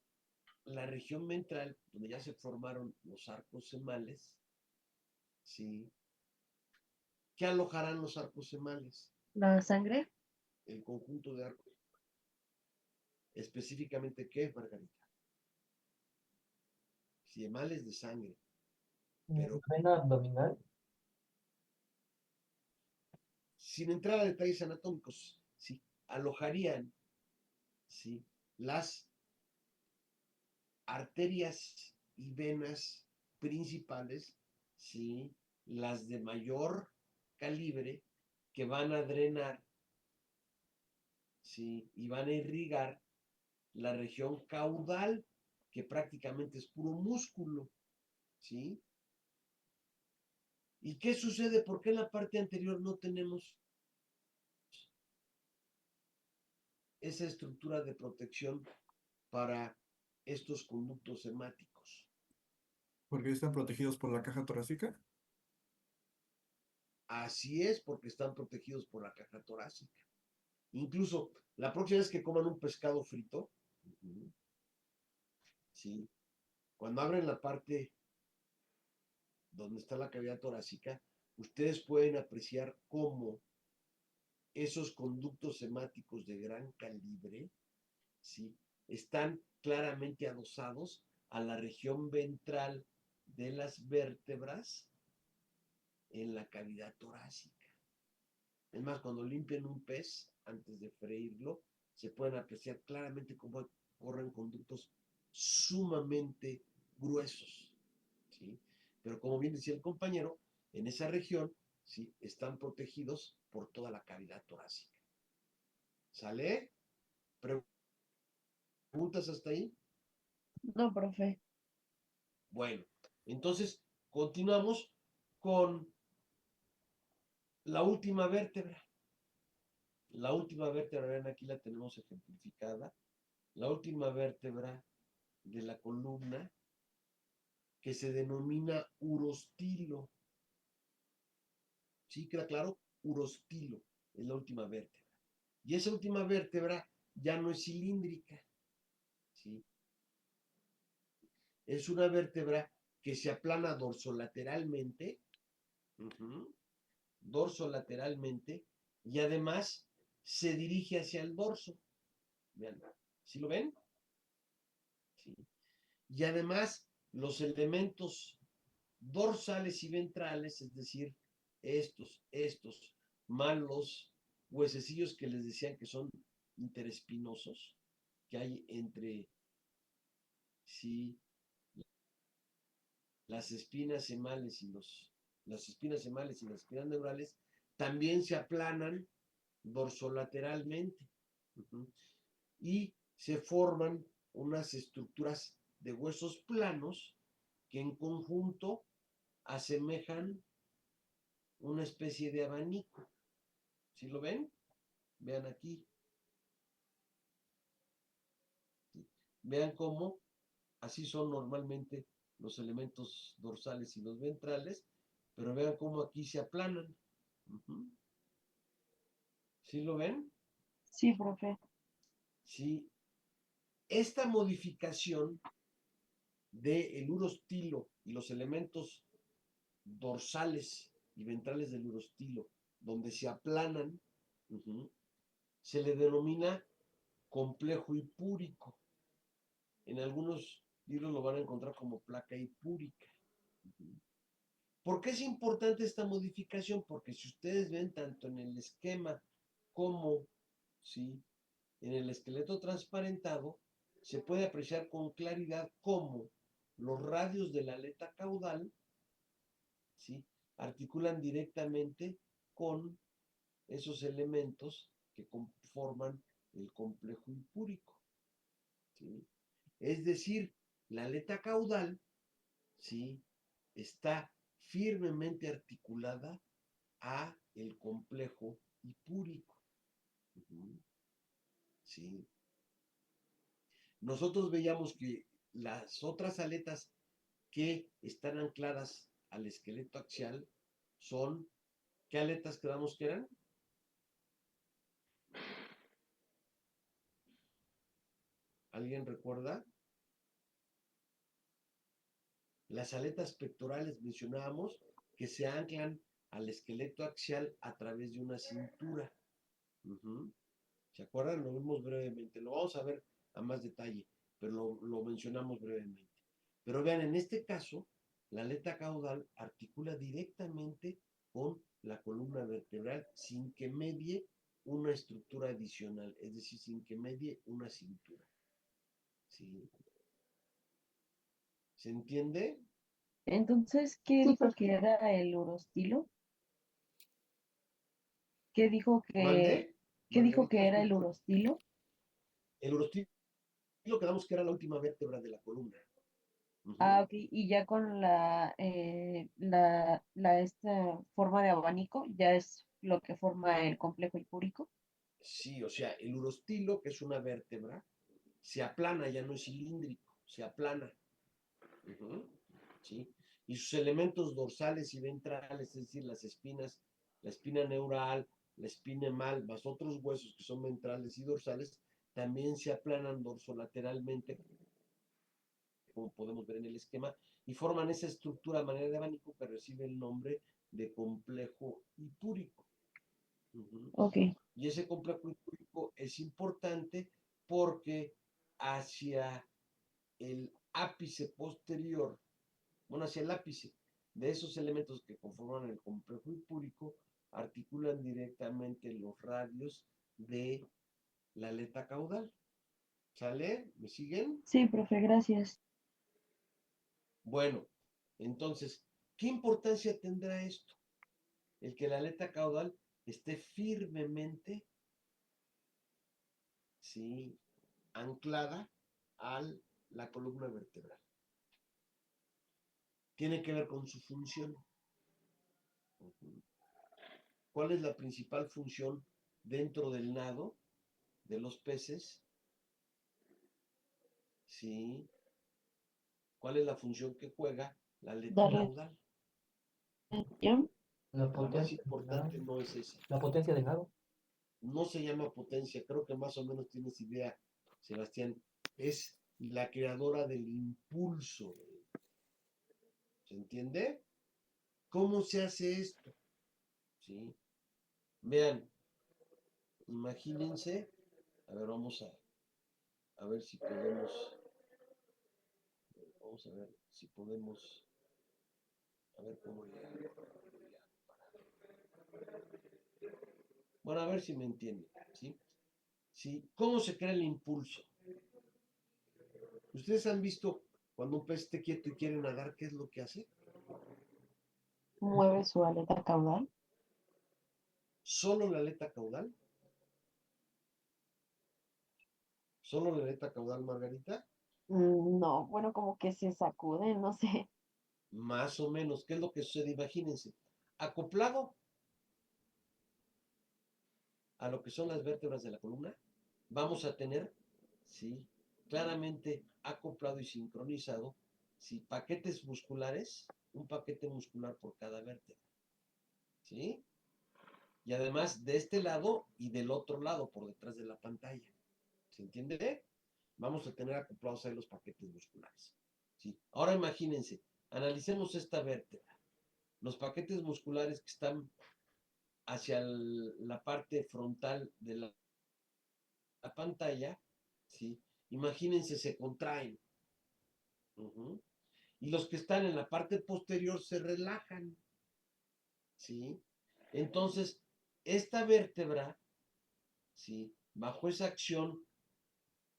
la región ventral, donde ya se formaron los arcos emales, ¿sí?, ¿qué alojarán los arcos emales? La sangre, El conjunto de arcos. Específicamente, ¿qué, Margarita? Si emales de sangre, pero Vena abdominal. sin entrar a detalles anatómicos, ¿sí?, alojarían, ¿sí?, las arterias y venas principales, ¿sí?, las de mayor calibre, que van a drenar, ¿sí?, y van a irrigar la región caudal, que prácticamente es puro músculo, ¿sí? ¿Y qué sucede? ¿Por qué en la parte anterior no tenemos esa estructura de protección para estos conductos hemáticos? Porque están protegidos por la caja torácica. Así es, porque están protegidos por la caja torácica. Incluso la próxima vez que coman un pescado frito, ¿sí?, cuando abren la parte donde está la cavidad torácica, ustedes pueden apreciar cómo esos conductos hemáticos de gran calibre, ¿sí?, están claramente adosados a la región ventral de las vértebras en la cavidad torácica. Es más, cuando limpian un pez, antes de freírlo, se pueden apreciar claramente cómo corren conductos sumamente gruesos, ¿sí? Pero como bien decía el compañero, en esa región, ¿sí?, están protegidos por toda la cavidad torácica. ¿Sale? ¿Preguntas hasta ahí? No, profe. Bueno, entonces continuamos con la última vértebra. La última vértebra, ven, aquí la tenemos ejemplificada. La última vértebra de la columna, que se denomina urostilo. ¿Sí queda claro? Urostilo es la última vértebra. Y esa última vértebra ya no es cilíndrica, ¿sí? Es una vértebra que se aplana dorsolateralmente, dorsolateralmente, y además se dirige hacia el dorso. Vean, ¿sí lo ven? ¿Sí? Y además los elementos dorsales y ventrales, es decir, estos, más los huesecillos que les decían que son interespinosos, que hay entre, sí, las espinas semales y las espinas semales y las espinas neurales, también se aplanan dorsolateralmente. Y se forman unas estructuras de huesos planos que en conjunto asemejan una especie de abanico. ¿Sí lo ven? Vean aquí. ¿Sí? Vean cómo así son normalmente los elementos dorsales y los ventrales, pero vean cómo aquí se aplanan. ¿Sí lo ven? Sí, profe. Sí. Esta modificación del urostilo y los elementos dorsales y ventrales del urostilo, donde se aplanan, se le denomina complejo hipúrico. En algunos libros lo van a encontrar como placa hipúrica. ¿Por qué es importante esta modificación? Porque si ustedes ven tanto en el esquema como, ¿sí?, en el esqueleto transparentado, se puede apreciar con claridad cómo los radios de la aleta caudal, ¿sí?, articulan directamente con esos elementos que conforman el complejo hipúrico, ¿sí? Es decir, la aleta caudal, ¿sí?, está firmemente articulada a el complejo hipúrico, ¿sí? Nosotros veíamos que las otras aletas que están ancladas al esqueleto axial son, ¿qué aletas quedamos que eran? ¿Alguien recuerda? Las aletas pectorales mencionábamos que se anclan al esqueleto axial a través de una cintura. ¿Se acuerdan? Lo vimos brevemente. Lo vamos a ver a más detalle, pero lo mencionamos brevemente. Pero vean, en este caso, la aleta caudal articula directamente con la columna vertebral sin que medie una estructura adicional, es decir, sin que medie una cintura. ¿Sí? ¿Se entiende? Entonces, ¿qué dijo que era el urostilo? ¿Qué dijo que, ¿Mande? qué dijo Margarita, que era el disculpa. urostilo? El urostilo quedamos que era la última vértebra de la columna. Ah, ok. Y ya con esta forma de abanico, ya es lo que forma el complejo hipúrico. Sí, o sea, el urostilo, que es una vértebra, se aplana, ya no es cilíndrico, se aplana. ¿Sí? Y sus elementos dorsales y ventrales, es decir, las espinas, la espina neural, la espina emal, más otros huesos que son ventrales y dorsales, también se aplanan dorsolateralmente, como podemos ver en el esquema, y forman esa estructura a manera de abanico que recibe el nombre de complejo hipúrico. Ok. Y ese complejo hipúrico es importante porque hacia el ápice posterior, bueno, hacia el ápice de esos elementos que conforman el complejo hipúrico, articulan directamente los radios de la aleta caudal. ¿Sale? ¿Me siguen? Sí, profe, gracias. Bueno, entonces, ¿qué importancia tendrá esto? El que la aleta caudal esté firmemente, ¿sí?, anclada a la columna vertebral. Tiene que ver con su función. ¿Cuál es la principal función dentro del nado de los peces? ¿Sí? ¿Cuál es la función que juega la aleta Darle caudal? atención. La más importante no es esa. La potencia del nado. No se llama potencia, creo que más o menos tienes idea, Sebastián. Es la creadora del impulso. ¿Se entiende? ¿Cómo se hace esto? ¿Sí? Vean, imagínense, a ver, a ver si podemos, vamos a ver si podemos, a ver cómo le hago. Bueno, a ver si me entienden, ¿sí? ¿Sí? ¿Cómo se crea el impulso? ¿Ustedes han visto cuando un pez esté quieto y quiere nadar, qué es lo que hace? Mueve su aleta caudal. Solo la aleta caudal, solo la aleta caudal, Margarita, No, bueno, como que se sacude, no sé. más o menos. ¿Qué es lo que sucede? Imagínense, acoplado a lo que son las vértebras de la columna, vamos a tener, ¿sí?, claramente acoplado y sincronizado, ¿sí?, paquetes musculares, un paquete muscular por cada vértebra, ¿sí? Y además de este lado y del otro lado, por detrás de la pantalla. ¿Se entiende? Vamos a tener acoplados ahí los paquetes musculares, ¿sí? Ahora imagínense, analicemos esta vértebra. Los paquetes musculares que están hacia la parte frontal de la pantalla, ¿sí? Imagínense, se contraen. Uh-huh. Y los que están en la parte posterior se relajan, ¿sí? Entonces, esta vértebra, ¿sí?, bajo esa acción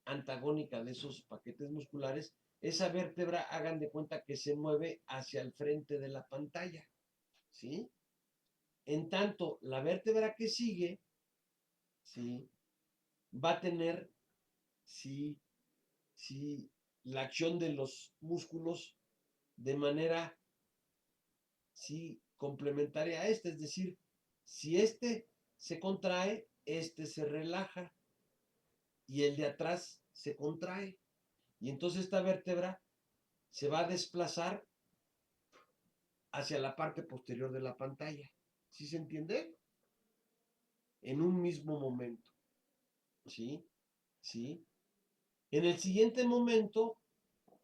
antagónica de esos paquetes musculares, esa vértebra, hagan de cuenta que se mueve hacia el frente de la pantalla, ¿sí? En tanto, la vértebra que sigue, ¿sí?, va a tener, sí, sí, la acción de los músculos de manera, sí, complementaria a esta, es decir, si este se contrae, este se relaja y el de atrás se contrae. Y entonces esta vértebra se va a desplazar hacia la parte posterior de la pantalla. ¿Sí se entiende? En un mismo momento. ¿Sí? ¿Sí? En el siguiente momento,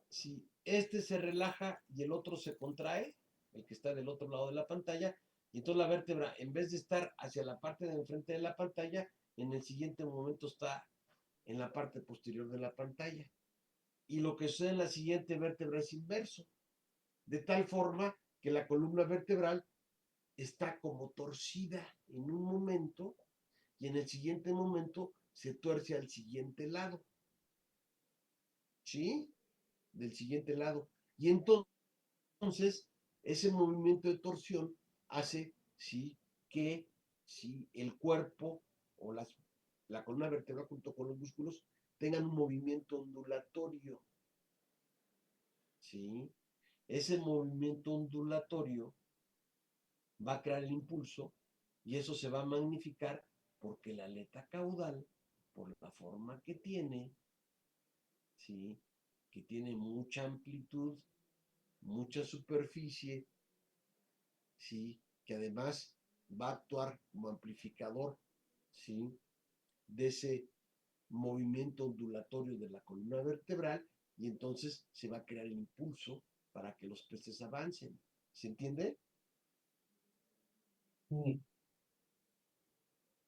si este se relaja y el otro se contrae, el que está del otro lado de la pantalla, y entonces la vértebra, en vez de estar hacia la parte de enfrente de la pantalla, en el siguiente momento está en la parte posterior de la pantalla. Y lo que sucede en la siguiente vértebra es inverso, de tal forma que la columna vertebral está como torcida en un momento y en el siguiente momento se tuerce al siguiente lado. ¿Sí? Del siguiente lado. Y entonces, ese movimiento de torsión hace, ¿sí?, que, ¿sí?, el cuerpo o la columna vertebral junto con los músculos tengan un movimiento ondulatorio. ¿Sí? Ese movimiento ondulatorio va a crear el impulso y eso se va a magnificar porque la aleta caudal, por la forma que tiene, ¿sí?, que tiene mucha amplitud, mucha superficie, ¿sí?, que además va a actuar como amplificador, ¿sí?, de ese movimiento ondulatorio de la columna vertebral, y entonces se va a crear el impulso para que los peces avancen. ¿Se entiende? Sí,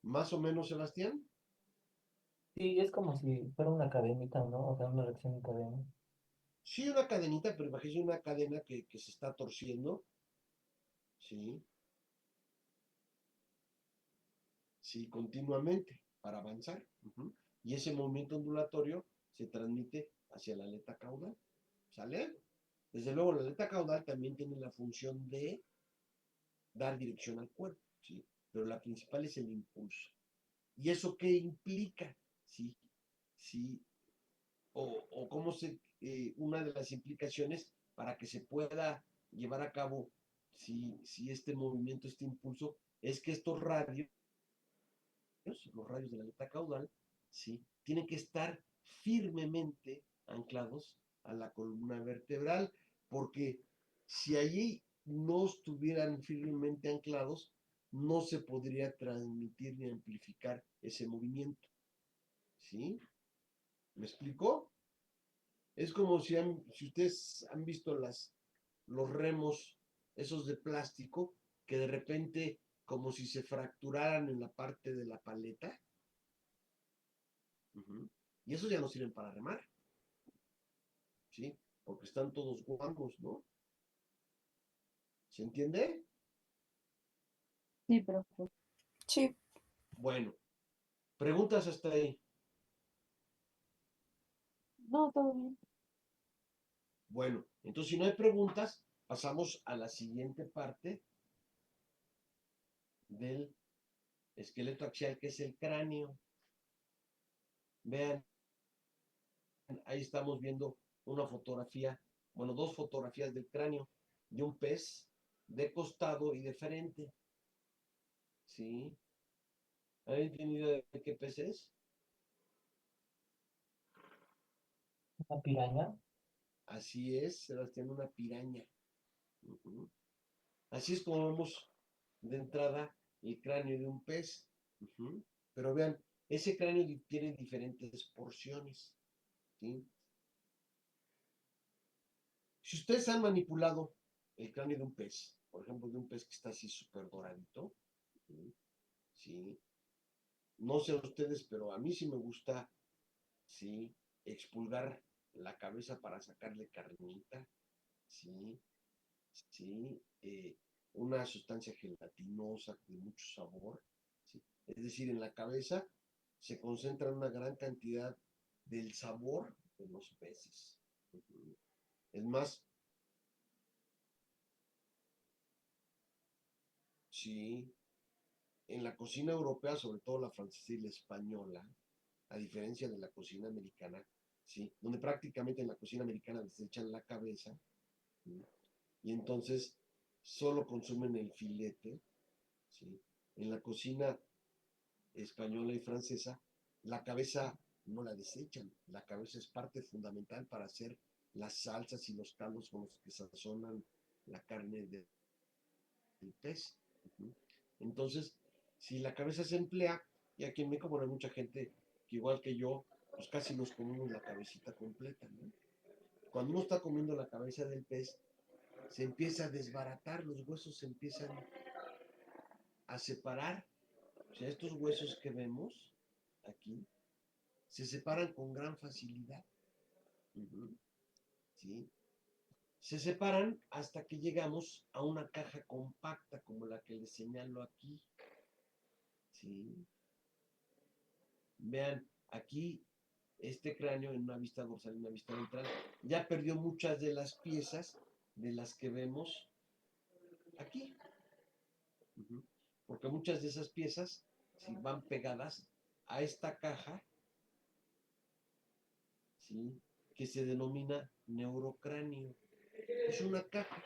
Más o menos, Sebastián. sí, es como si fuera una cadenita, ¿no? O sea, una reacción en cadena. Sí, una cadenita, pero imagínese una cadena que se está torciendo. Sí, sí, continuamente para avanzar. Ujú. Y ese movimiento ondulatorio se transmite hacia la aleta caudal. ¿Sale? Desde luego, la aleta caudal también tiene la función de dar dirección al cuerpo, ¿sí? Pero la principal es el impulso. ¿Y eso qué implica? ¿Sí? ¿Sí? O cómo una de las implicaciones para que se pueda llevar a cabo si este movimiento, este impulso, es que estos radios, los radios de la aleta caudal, ¿sí? Tienen que estar firmemente anclados a la columna vertebral, porque si allí no estuvieran firmemente anclados, no se podría transmitir ni amplificar ese movimiento. ¿Sí? ¿Me explicó? Es como si ustedes han visto los remos, esos de plástico, que de repente, como si se fracturaran en la parte de la paleta. Ujú. Y esos ya no sirven para remar, ¿sí? Porque están todos guangos, ¿no? ¿Se entiende? Sí, profe. Sí. Bueno, preguntas hasta ahí. No, todo bien. Bueno, entonces si no hay preguntas, pasamos a la siguiente parte del esqueleto axial, que es el cráneo. Vean, ahí estamos viendo una fotografía, bueno, dos fotografías del cráneo de un pez de costado y de frente. ¿Sí? ¿Han entendido de qué pez es? Una piraña. Así es, Sebastián, una piraña. Ujú. Así es como vemos de entrada el cráneo de un pez. Ujú. Pero vean, ese cráneo tiene diferentes porciones. ¿Sí? Si ustedes han manipulado el cráneo de un pez, por ejemplo, de un pez que está así súper doradito, ¿sí? No sé a ustedes, pero a mí sí me gusta, ¿sí? Expulgar la cabeza para sacarle carnita, ¿sí? ¿Sí? Una sustancia gelatinosa de mucho sabor, ¿sí? Es decir, en la cabeza se concentra una gran cantidad del sabor de los peces. Es más, sí, en la cocina europea, sobre todo la francesa y la española, a diferencia de la cocina americana, ¿sí? Donde prácticamente en la cocina americana les echan la cabeza, ¿sí? Y entonces solo consumen el filete, ¿sí? En la cocina española y francesa, la cabeza no la desechan, la cabeza es parte fundamental para hacer las salsas y los caldos con los que sazonan la carne del pez. Uh-huh. Entonces, si la cabeza se emplea, y aquí en México, bueno, hay mucha gente que igual que yo, pues casi nos comemos la cabecita completa, ¿no? Cuando uno está comiendo la cabeza del pez, se empieza a desbaratar, los huesos se empiezan a separar. O sea, estos huesos que vemos aquí se separan con gran facilidad. Uh-huh. ¿Sí? Se separan hasta que llegamos a una caja compacta como la que les señalo aquí. ¿Sí? Vean, aquí este cráneo en una vista dorsal y una vista ventral ya perdió muchas de las piezas de las que vemos aquí. Uh-huh. Porque muchas de esas piezas, si van pegadas a esta caja, ¿sí? Que se denomina neurocráneo. Es una caja.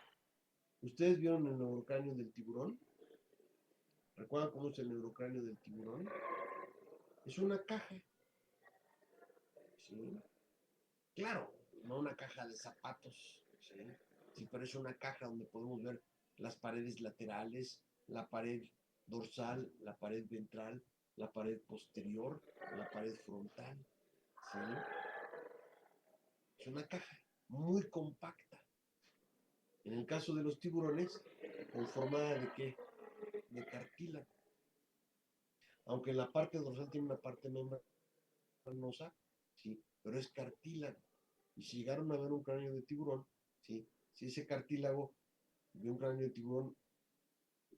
¿Ustedes vieron el neurocráneo del tiburón? ¿Recuerdan cómo es el neurocráneo del tiburón? Es una caja. ¿Sí? Claro, no una caja de zapatos. ¿Sí? Sí, pero es una caja donde podemos ver las paredes laterales, la pared dorsal, la pared ventral, la pared posterior, la pared frontal. ¿Sí? Es una caja muy compacta. En el caso de los tiburones, conformada de qué? De cartílago. Aunque en la parte dorsal tiene una parte membranosa, ¿sí? Pero es cartílago. Y si llegaron a ver un cráneo de tiburón, ¿sí? Si ese cartílago de un cráneo de tiburón,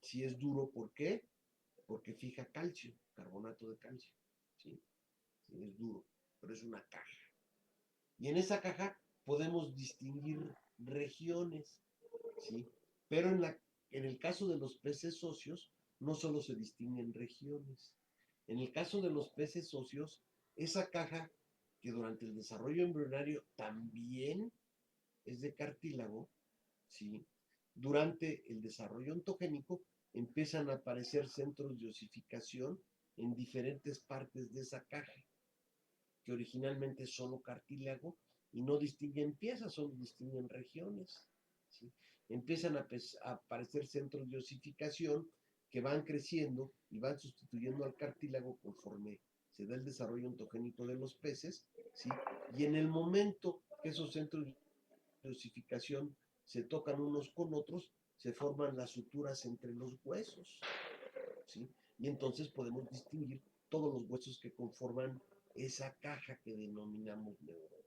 si es duro, ¿por qué? Porque fija calcio, carbonato de calcio, ¿sí? Sí, es duro, pero es una caja. Y en esa caja podemos distinguir regiones, ¿sí? Pero en el caso de los peces óseos, no solo se distinguen regiones. En el caso de los peces óseos, esa caja, que durante el desarrollo embrionario también es de cartílago, ¿sí? Durante el desarrollo ontogénico empiezan a aparecer centros de osificación en diferentes partes de esa caja, que originalmente es solo cartílago y no distinguen piezas, solo distinguen regiones, ¿sí? Empiezan a aparecer centros de osificación que van creciendo y van sustituyendo al cartílago conforme se da el desarrollo ontogénico de los peces, ¿sí? Y en el momento que esos centros de osificación se tocan unos con otros, se forman las suturas entre los huesos, ¿sí? Y entonces podemos distinguir todos los huesos que conforman esa caja que denominamos neurocráneo.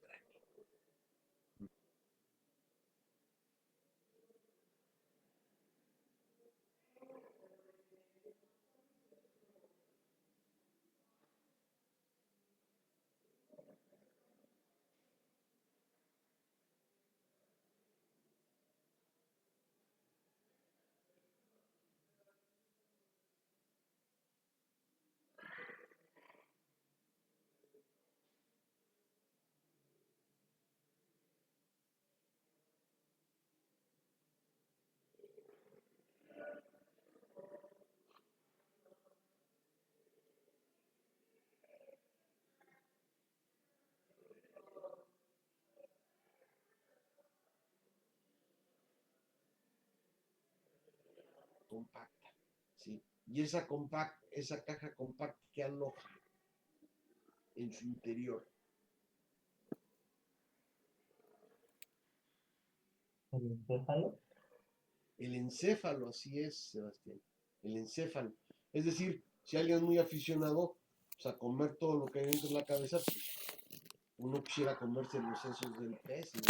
Compacta, ¿sí? Y esa caja compacta que aloja en su interior El encéfalo. el encéfalo, así es, Sebastián, el encéfalo. Es decir, si alguien es muy aficionado, pues, a comer todo lo que hay dentro de la cabeza, pues uno quisiera comerse los sesos del pez, ¿no?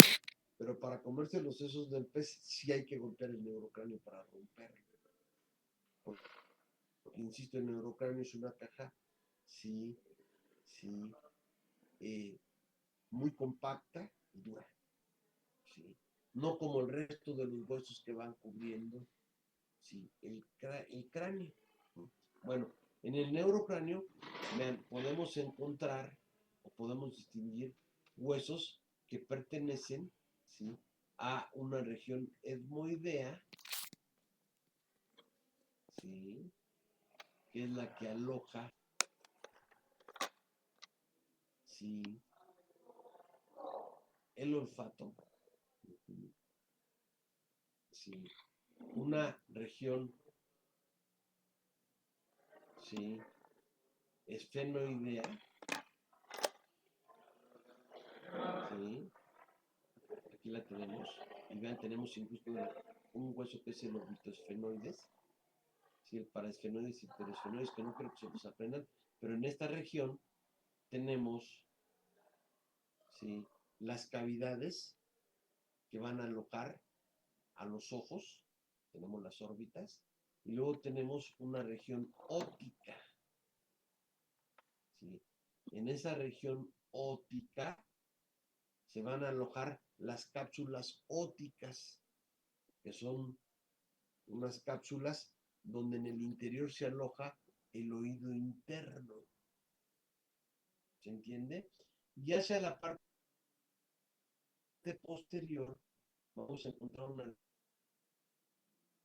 Pero para comerse los sesos del pez sí hay que golpear el neurocráneo para romperlo. Porque, insisto, el neurocráneo es una caja, sí, sí, eh, muy compacta y dura, sí. No como el resto de los huesos que van cubriendo, sí, el cráneo. Bueno, en el neurocráneo podemos encontrar o podemos distinguir huesos que pertenecen, ¿sí?, a una región etmoidea, ¿sí?, que es la que aloja, ¿sí?, el olfato, ¿sí?, una región, ¿sí?, esfenoidea, ¿sí? Aquí la tenemos. Y vean, tenemos incluso un hueso que es el orbitosfenoides, ¿sí? El paraesfenoides y hiperesfenoides, que no creo que se los aprendan, pero en esta región tenemos, ¿sí?, las cavidades que van a alojar a los ojos, tenemos las órbitas, y luego tenemos una región óptica, ¿sí? En esa región óptica se van a alojar las cápsulas ópticas, que son unas cápsulas donde en el interior se aloja el oído interno. ¿Se entiende? Y hacia la parte posterior vamos a encontrar una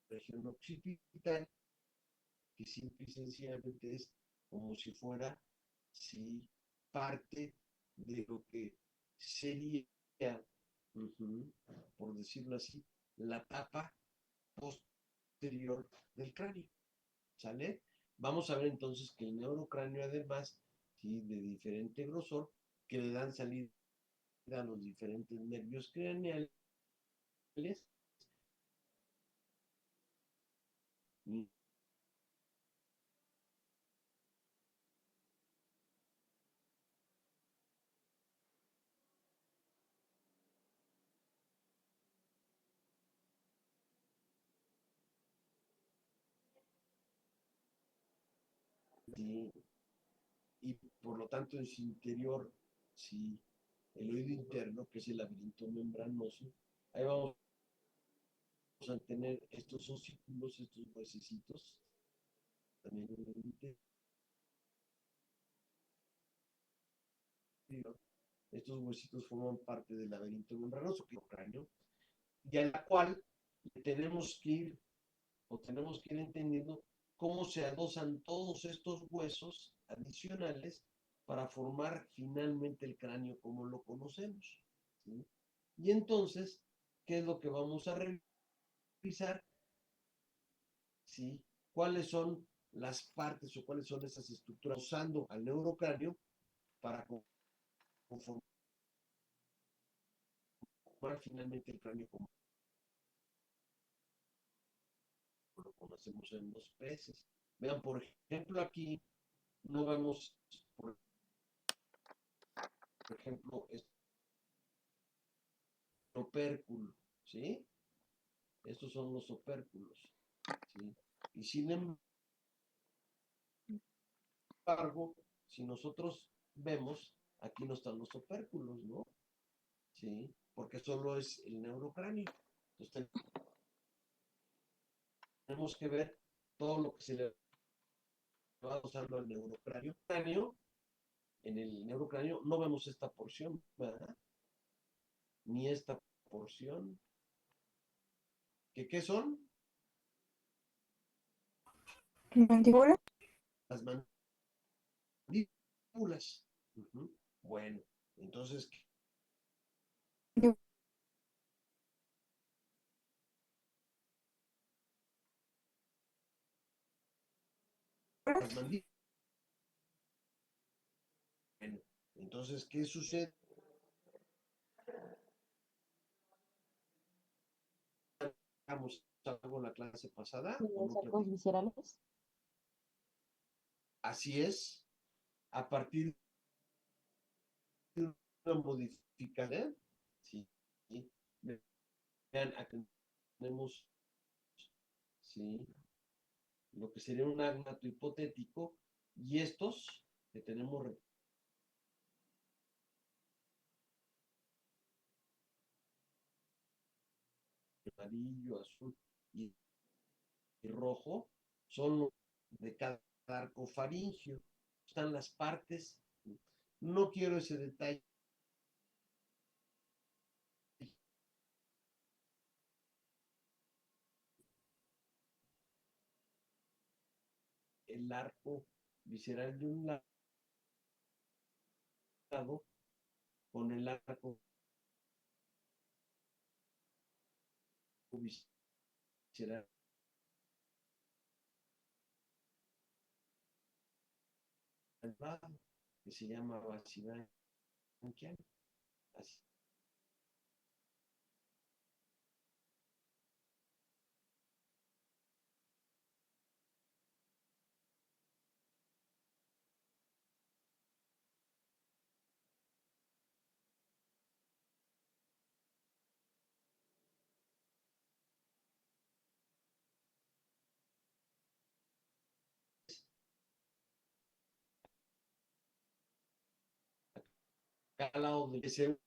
región occipital que simple y sencillamente es como si fuera, sí, parte de lo que sería, por decirlo así, la tapa posterior del cráneo. ¿Sale? Vamos a ver entonces que el neurocráneo, además, ¿sí?, de diferente grosor, que le dan salida a los diferentes nervios craneales, ¿sí? ¿Sí? Y por lo tanto en su interior, ¿sí? El oído interno, que es el laberinto membranoso, ahí vamos a tener estos osículos, estos huesecitos, también en el interior. Estos huesitos forman parte del laberinto membranoso, que es el cráneo, y a la cual tenemos que ir, o tenemos que ir entendiendo cómo se adosan todos estos huesos adicionales para formar finalmente el cráneo como lo conocemos, ¿sí? Y entonces, ¿qué es lo que vamos a revisar? ¿Sí? ¿Cuáles son las partes o cuáles son esas estructuras usando al neurocráneo para conformar finalmente el cráneo como lo conocemos en los peces? Vean, por ejemplo, aquí no vemos, por ejemplo, este opérculo, ¿sí? Estos son los opérculos, ¿sí? Y sin embargo, si nosotros vemos, aquí no están los opérculos, ¿no? ¿Sí? Porque solo es el neurocráneo. Entonces tenemos que ver todo lo que se le va usando al neurocráneo. En el neurocráneo no vemos esta porción, ¿verdad? Ni esta porción. ¿Qué son? Mandíbula. Las mandíbulas. Ujú. Bueno, entonces, las mandíbulas. Bueno, entonces, ¿qué sucede? ¿Hagamos algo en la clase pasada o Los no arcos platicamos? viscerales. Así es, a partir de una modificación, ¿sí? Vean, aquí tenemos, ¿sí? Lo que sería un agnato hipotético, y estos que tenemos amarillo, azul y rojo, son de cada arco faríngeo. Están las partes. No quiero ese detalle. El arco visceral de un lado con el arco visceral al lado, que se llama vacilar así. Cada lado de se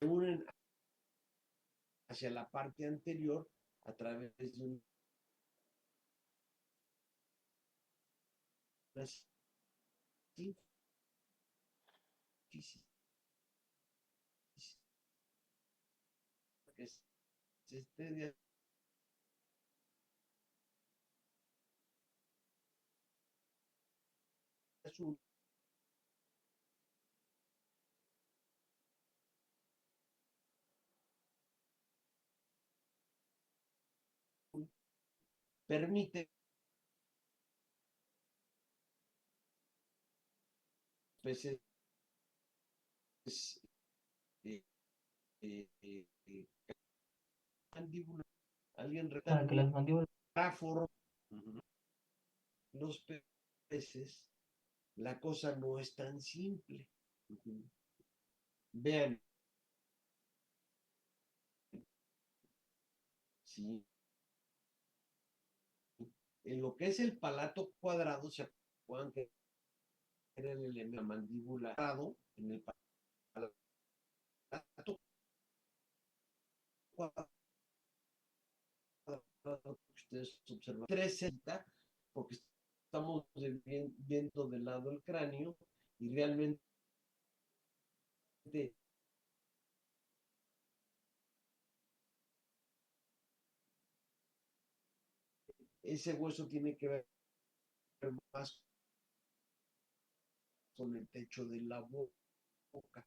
unen hacia la parte anterior a través de una sínfisis, que es este de azul, permite especies mandíbula, alguien Para que las mandíbulas. rectangular, los peces, la cosa no es tan simple. Vean, ¿sí? En lo que es el palato cuadrado, se pueden creer el mandíbula cuadrado, en el palato cuadrado que ustedes observan, 360, porque estamos viendo del lado el cráneo y realmente ese hueso tiene que ver más con el techo de la boca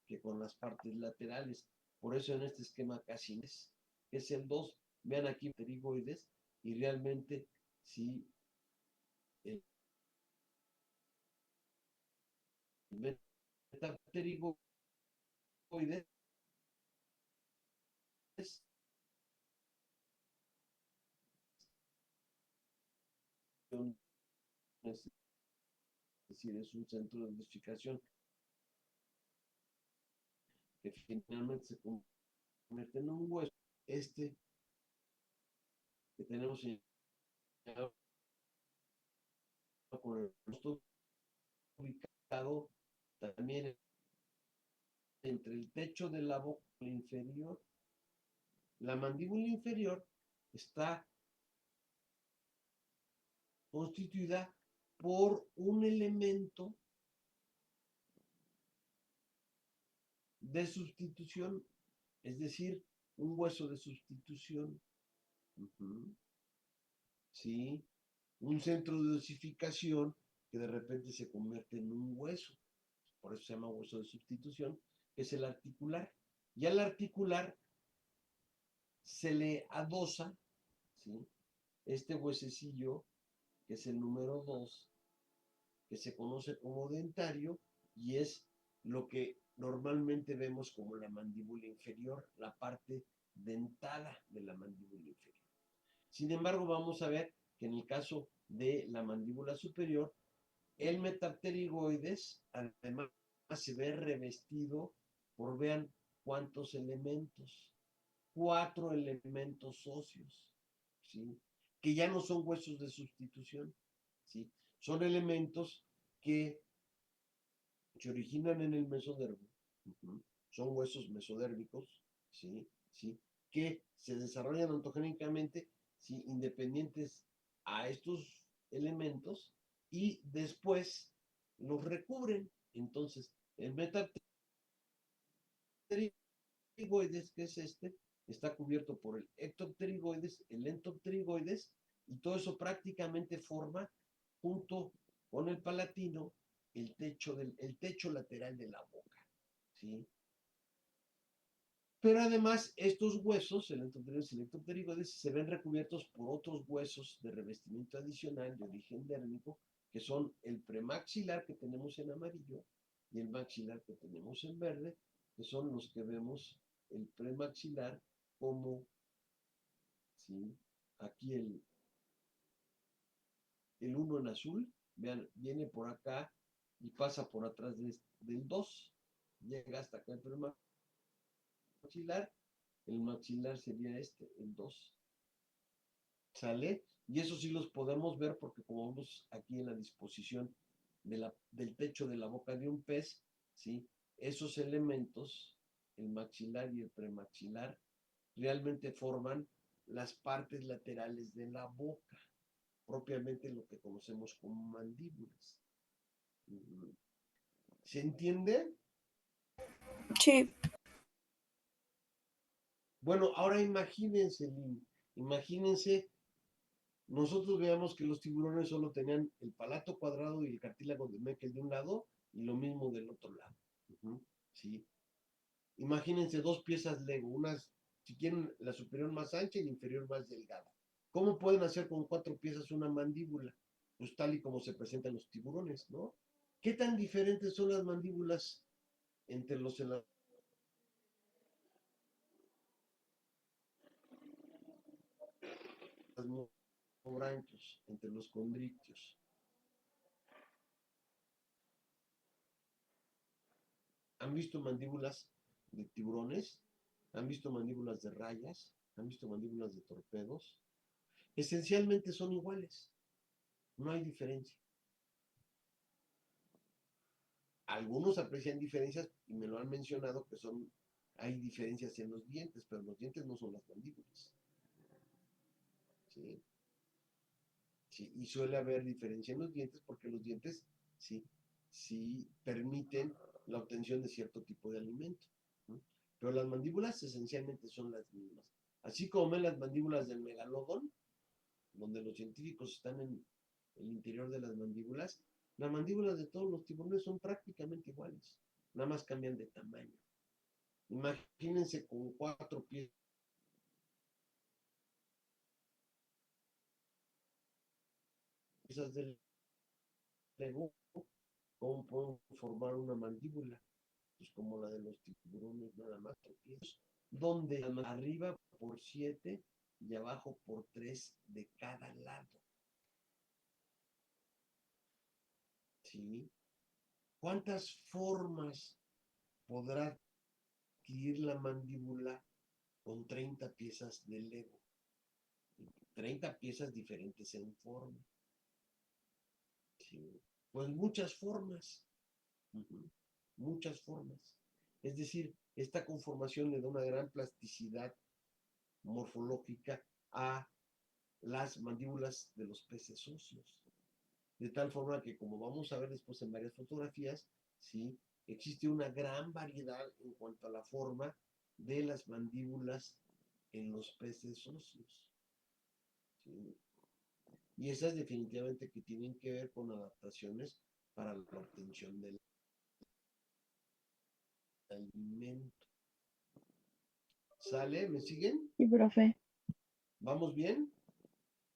que con las partes laterales. Por eso en este esquema casi es el 2. Vean aquí pterigoides y realmente si el metapterigoides es decir, es un centro de dosificación que finalmente se convierte en un hueso. Este que tenemos con el rostro ubicado también entre el techo de la boca inferior. La mandíbula inferior está constituida por un elemento de sustitución, es decir, un hueso de sustitución. ¿Sí? Un centro de dosificación que de repente se convierte en un hueso. Por eso se llama hueso de sustitución, que es el articular. Y al articular se le adosa, ¿sí?, este huesecillo, que es el número 2, que se conoce como dentario, y es lo que normalmente vemos como la mandíbula inferior, la parte dentada de la mandíbula inferior. Sin embargo, vamos a ver que en el caso de la mandíbula superior, el metapterigoides además se ve revestido por, vean cuántos elementos, 4 elementos óseos, ¿sí?, que ya no son huesos de sustitución, ¿sí?, son elementos que se originan en el mesodermo, son huesos mesodérmicos, ¿sí?, ¿sí?, que se desarrollan ontogénicamente, ¿sí?, independientes a estos elementos, y después los recubren. Entonces, el metapterigoides, que es este, está cubierto por el ectopterigoides, el entopterigoides, y todo eso prácticamente forma, junto con el palatino, el techo lateral de la boca, ¿sí? Pero además, estos huesos, el entopterigoides y el ectopterigoides, se ven recubiertos por otros huesos de revestimiento adicional de origen dérmico, que son el premaxilar que tenemos en amarillo y el maxilar que tenemos en verde, que son los que vemos el premaxilar como, ¿sí?, aquí el 1 en azul, vean, viene por acá y pasa por atrás del 2, llega hasta acá el premaxilar, el maxilar sería este, el 2, ¿sale? Y eso sí los podemos ver porque como vemos aquí en la disposición del techo de la boca de un pez, ¿sí?, esos elementos, el maxilar y el premaxilar, realmente forman las partes laterales de la boca, propiamente lo que conocemos como mandíbulas. ¿Se entiende? Sí. Bueno, ahora imagínense, nosotros veamos que los tiburones solo tenían el palato cuadrado y el cartílago de Meckel de un lado y lo mismo del otro lado. ¿Sí? Imagínense dos piezas Lego, unas, si quieren, la superior más ancha y la inferior más delgada. ¿Cómo pueden hacer con 4 piezas una mandíbula? Pues tal y como se presentan los tiburones, ¿no? ¿Qué tan diferentes son las mandíbulas entre los plasmobranquios, entre los condrictios. ¿Han visto mandíbulas de tiburones? ¿Han visto mandíbulas de rayas? ¿Han visto mandíbulas de torpedos? Esencialmente son iguales, no hay diferencia. Algunos aprecian diferencias y me lo han mencionado que hay diferencias en los dientes, pero los dientes no son las mandíbulas. ¿Sí? Sí, y suele haber diferencia en los dientes porque los dientes sí permiten la obtención de cierto tipo de alimento, ¿no? Pero las mandíbulas esencialmente son las mismas. Así como ven las mandíbulas del megalodón, donde los científicos están en el interior de las mandíbulas de todos los tiburones son prácticamente iguales, nada más cambian de tamaño. Imagínense con 4 piezas del Lego, ¿cómo pueden formar una mandíbula? Pues como la de los tiburones, nada más 4 piezas, donde arriba por 7 y abajo por 3 de cada lado. ¿Sí? ¿Cuántas formas podrá adquirir la mandíbula con 30 piezas de Lego? 30 piezas diferentes en forma. ¿Sí? Pues muchas formas. Muchas formas. Es decir, esta conformación le da una gran plasticidad morfológica a las mandíbulas de los peces óseos. De tal forma que, como vamos a ver después en varias fotografías, ¿sí? Existe una gran variedad en cuanto a la forma de las mandíbulas en los peces óseos. ¿Sí? Y esas definitivamente que tienen que ver con adaptaciones para la obtención del alimento. ¿Sale? ¿Me siguen? Sí, profe. ¿Vamos bien?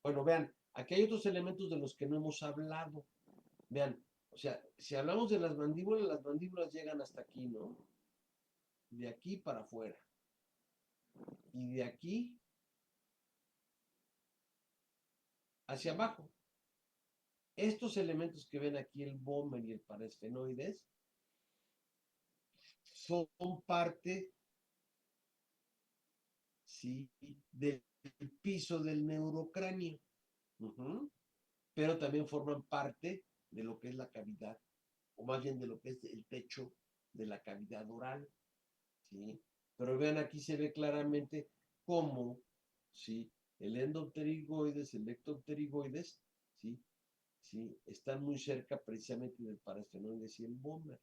Bueno, vean, aquí hay otros elementos de los que no hemos hablado. Vean, o sea, si hablamos de las mandíbulas llegan hasta aquí, ¿no? De aquí para afuera. Y de aquí hacia abajo. Estos elementos que ven aquí, el vómer y el paraesfenoides, son parte, ¿sí?, del piso del neurocráneo. Pero también forman parte de lo que es la cavidad, o más bien de lo que es el techo de la cavidad oral, ¿sí? Pero vean, aquí se ve claramente cómo, ¿sí?, el endopterigoides, el ectopterigoides, ¿sí?, están muy cerca precisamente del paraesfenoides y el vómer.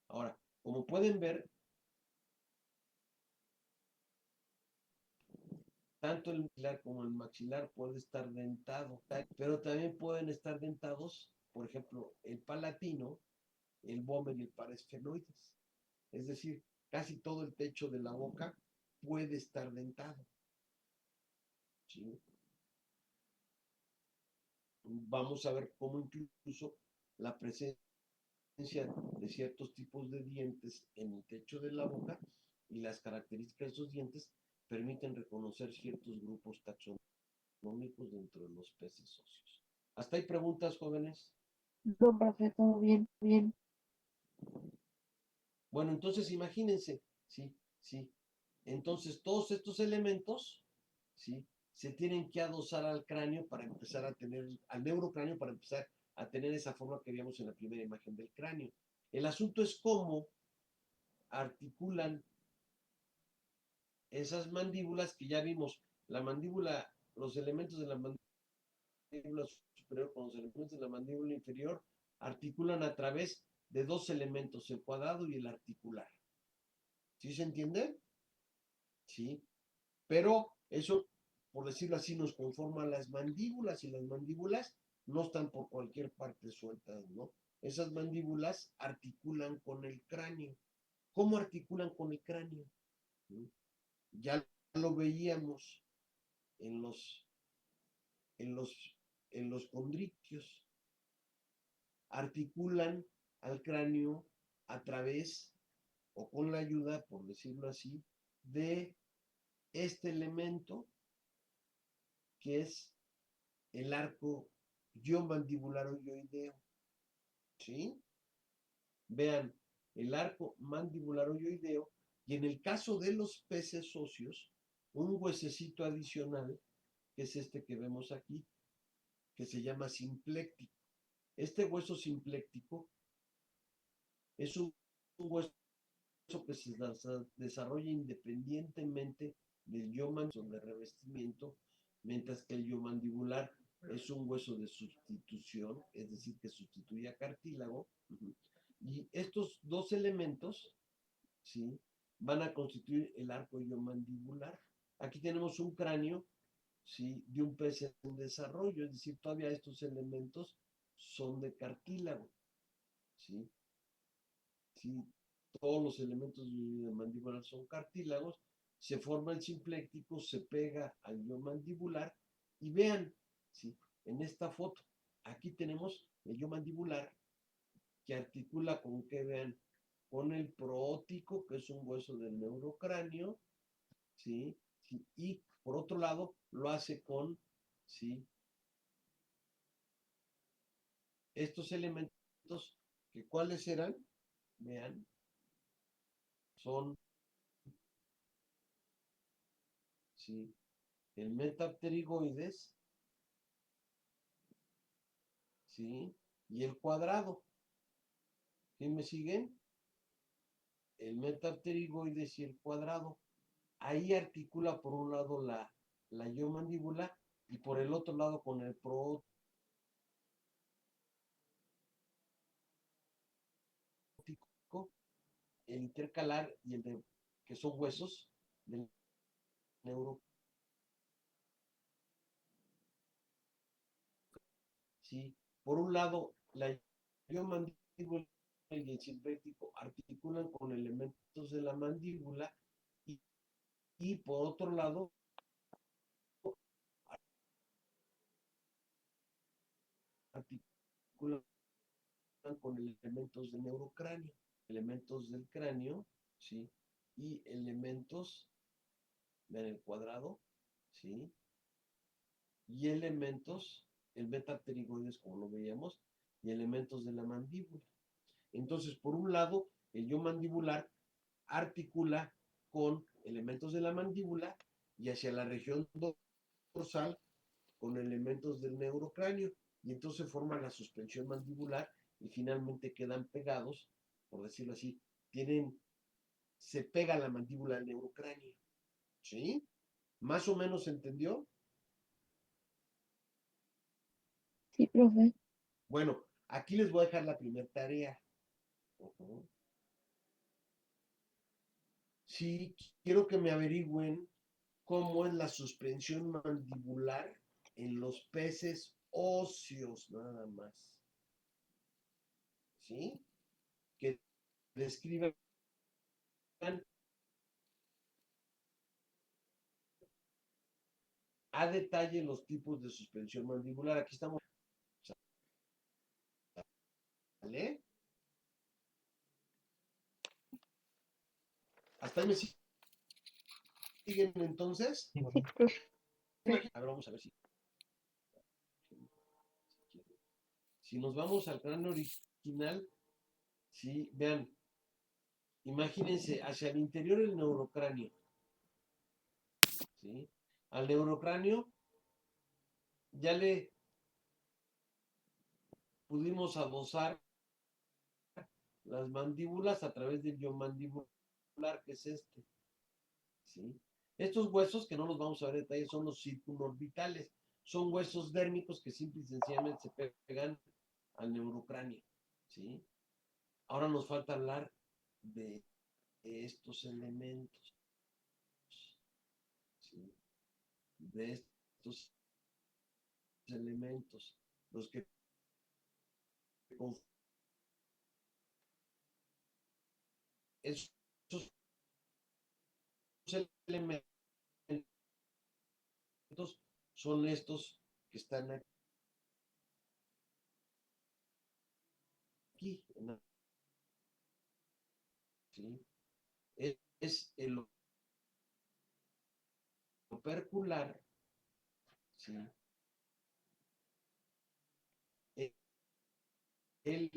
Ahora, como pueden ver, tanto el maxilar como el maxilar puede estar dentado, pero también pueden estar dentados, por ejemplo, el palatino, el vómer y el paraesfenoides. Es decir, casi todo el techo de la boca puede estar dentado. ¿Sí? Vamos a ver cómo incluso la presencia de ciertos tipos de dientes en el techo de la boca y las características de esos dientes permiten reconocer ciertos grupos taxonómicos dentro de los peces óseos. ¿Hasta ahí preguntas, jóvenes? No, profe, todo bien, bien. Bueno, entonces imagínense, sí. Entonces todos estos elementos, ¿sí?, se tienen que adosar al cráneo para empezar a tener, al neurocráneo para empezar a tener esa forma que vimos en la primera imagen del cráneo. El asunto es cómo articulan esas mandíbulas que ya vimos. La mandíbula, los elementos de la mandíbula superior con los elementos de la mandíbula inferior articulan a través de 2 elementos, el cuadrado y el articular. ¿Sí se entiende? Sí. Pero eso, por decirlo así, nos conforma las mandíbulas, y las mandíbulas no están por cualquier parte sueltas, ¿no? Esas mandíbulas articulan con el cráneo. ¿Cómo articulan con el cráneo? ¿Sí? Ya lo veíamos en en los, en los condrictios. Articulan al cráneo a través, o con la ayuda, por decirlo así, de este elemento que es el arco mandibular ovoideo, ¿sí? Vean, el arco mandibular ovoideo, y en el caso de los peces óseos, un huesecito adicional, que es este que vemos aquí, que se llama simpléctico. Este hueso simpléctico es un hueso que se desarrolla independientemente del yo de revestimiento, mientras que el yo mandibular es un hueso de sustitución, es decir, que sustituye a cartílago. Y estos dos elementos, ¿sí?, van a constituir el arco mandibular. Aquí tenemos un cráneo, ¿sí?, de un pez en desarrollo, es decir, todavía estos elementos son de cartílago, ¿sí? ¿Sí? Todos los elementos de mandibular son cartílagos, se forma el simpléctico, se pega al yo mandibular, y vean, ¿sí?, en esta foto, aquí tenemos el yo mandibular que articula con qué, vean, con el proótico, que es un hueso del neurocráneo, ¿sí? ¿Sí? Y por otro lado lo hace con, ¿sí?, estos elementos, que cuáles eran, vean, son, ¿sí?, el metapterigoides, ¿sí?, y el cuadrado. ¿Sí me siguen? El metapterigoides y el cuadrado. Ahí articula por un lado la mandíbula, y por el otro lado con el proótico, el intercalar y el de, que son huesos del neuro. ¿Sí? Por un lado, la mandíbula y el simpléctico articulan con elementos de la mandíbula, y, y por otro lado, articulan con elementos de neurocráneo, elementos del cráneo, ¿sí?, y elementos del cuadrado, ¿sí?, y elementos, el metapterigoides, como lo veíamos, y elementos de la mandíbula. Entonces, por un lado, el yo mandibular articula con elementos de la mandíbula, y hacia la región dorsal con elementos del neurocráneo, y entonces forman la suspensión mandibular, y finalmente quedan pegados, por decirlo así, se pega la mandíbula al neurocráneo, ¿sí? ¿Más o menos se entendió? Sí, profe. Bueno, aquí les voy a dejar la primera tarea. Sí, quiero que me averigüen cómo es la suspensión mandibular en los peces óseos, nada más. ¿Sí? Que describan a detalle los tipos de suspensión mandibular. Aquí estamos. ¿Vale? ¿Hasta ahí me siguen entonces? Sí, Sí, profe. profe. A ver, vamos a ver si nos vamos al cráneo original, sí, vean, imagínense hacia el interior el neurocráneo, ¿sí? Al neurocráneo ya le pudimos adosar las mandíbulas a través del yo mandibular, que es este, ¿sí? Estos huesos, que no los vamos a ver en detalle, son los circunorbitales, son huesos dérmicos que simple y sencillamente se pegan al neurocráneo, ¿sí? Ahora nos falta hablar de estos elementos, ¿sí?, de estos elementos, los que esos elementos son estos que están aquí, ¿sí? Es el opercular, ¿sí? E- El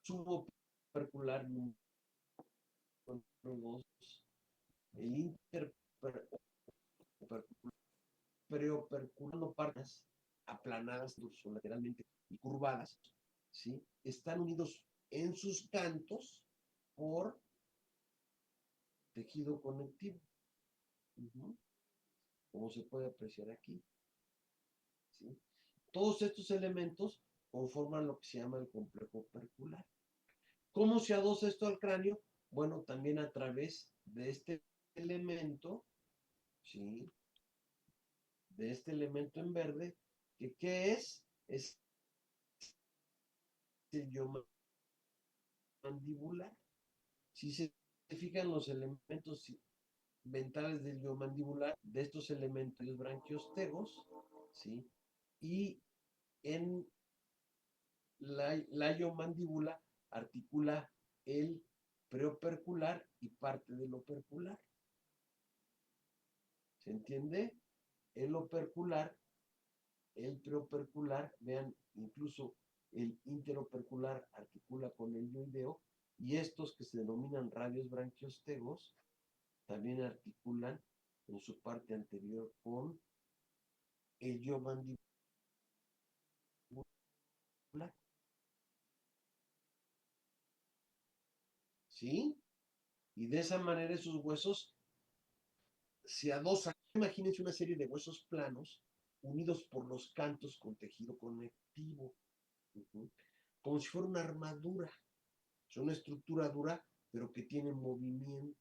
subopercular número 2, el preoperculando partes aplanadas lateralmente y curvadas, ¿sí? Están unidos en sus cantos por tejido conectivo, como se puede apreciar aquí, ¿sí? Todos estos elementos conforman lo que se llama el complejo opercular. ¿Cómo se adosa esto al cráneo? Bueno, también a través de este elemento, ¿sí? De este elemento en verde, que ¿qué es? Es el yo mandibular. Si se fijan los elementos ventales del yo mandibular, de estos elementos branquiostegos, ¿sí? Y en la mandíbula articula el preopercular y parte del opercular. ¿Se entiende? El opercular, el preopercular, vean, incluso el interopercular articula con el yoideo, y estos que se denominan radios branquiostegos también articulan en su parte anterior con el yo mandibular. ¿Sí? Y de esa manera esos huesos se adosan. Imagínense una serie de huesos planos unidos por los cantos con tejido conectivo, como si fuera una armadura. Es una estructura dura, pero que tiene movimiento.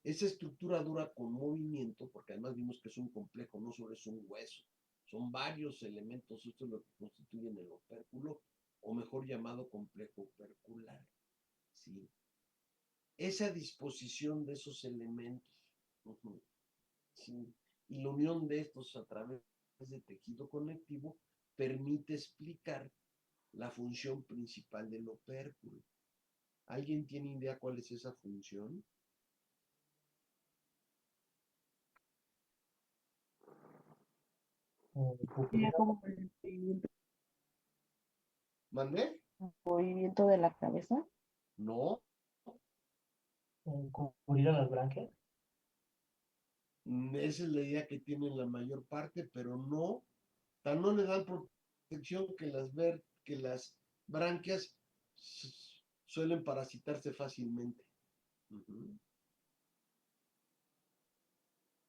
Esa estructura dura con movimiento, porque además vimos que es un complejo, no solo es un hueso, son varios elementos, esto es lo que constituyen el opérculo, o mejor llamado complejo opercular. ¿Sí? Esa disposición de esos elementos, ¿sí? Y la unión de estos a través de tejido conectivo permite explicar la función principal del opérculo. ¿Alguien tiene idea cuál es esa función? Sería Pupila, como ¿Mandé? el movimiento de la cabeza. No. cubrir a las branquias. Esa es la idea que tienen la mayor parte, pero no, tan no le dan protección que las branquias suelen parasitarse fácilmente.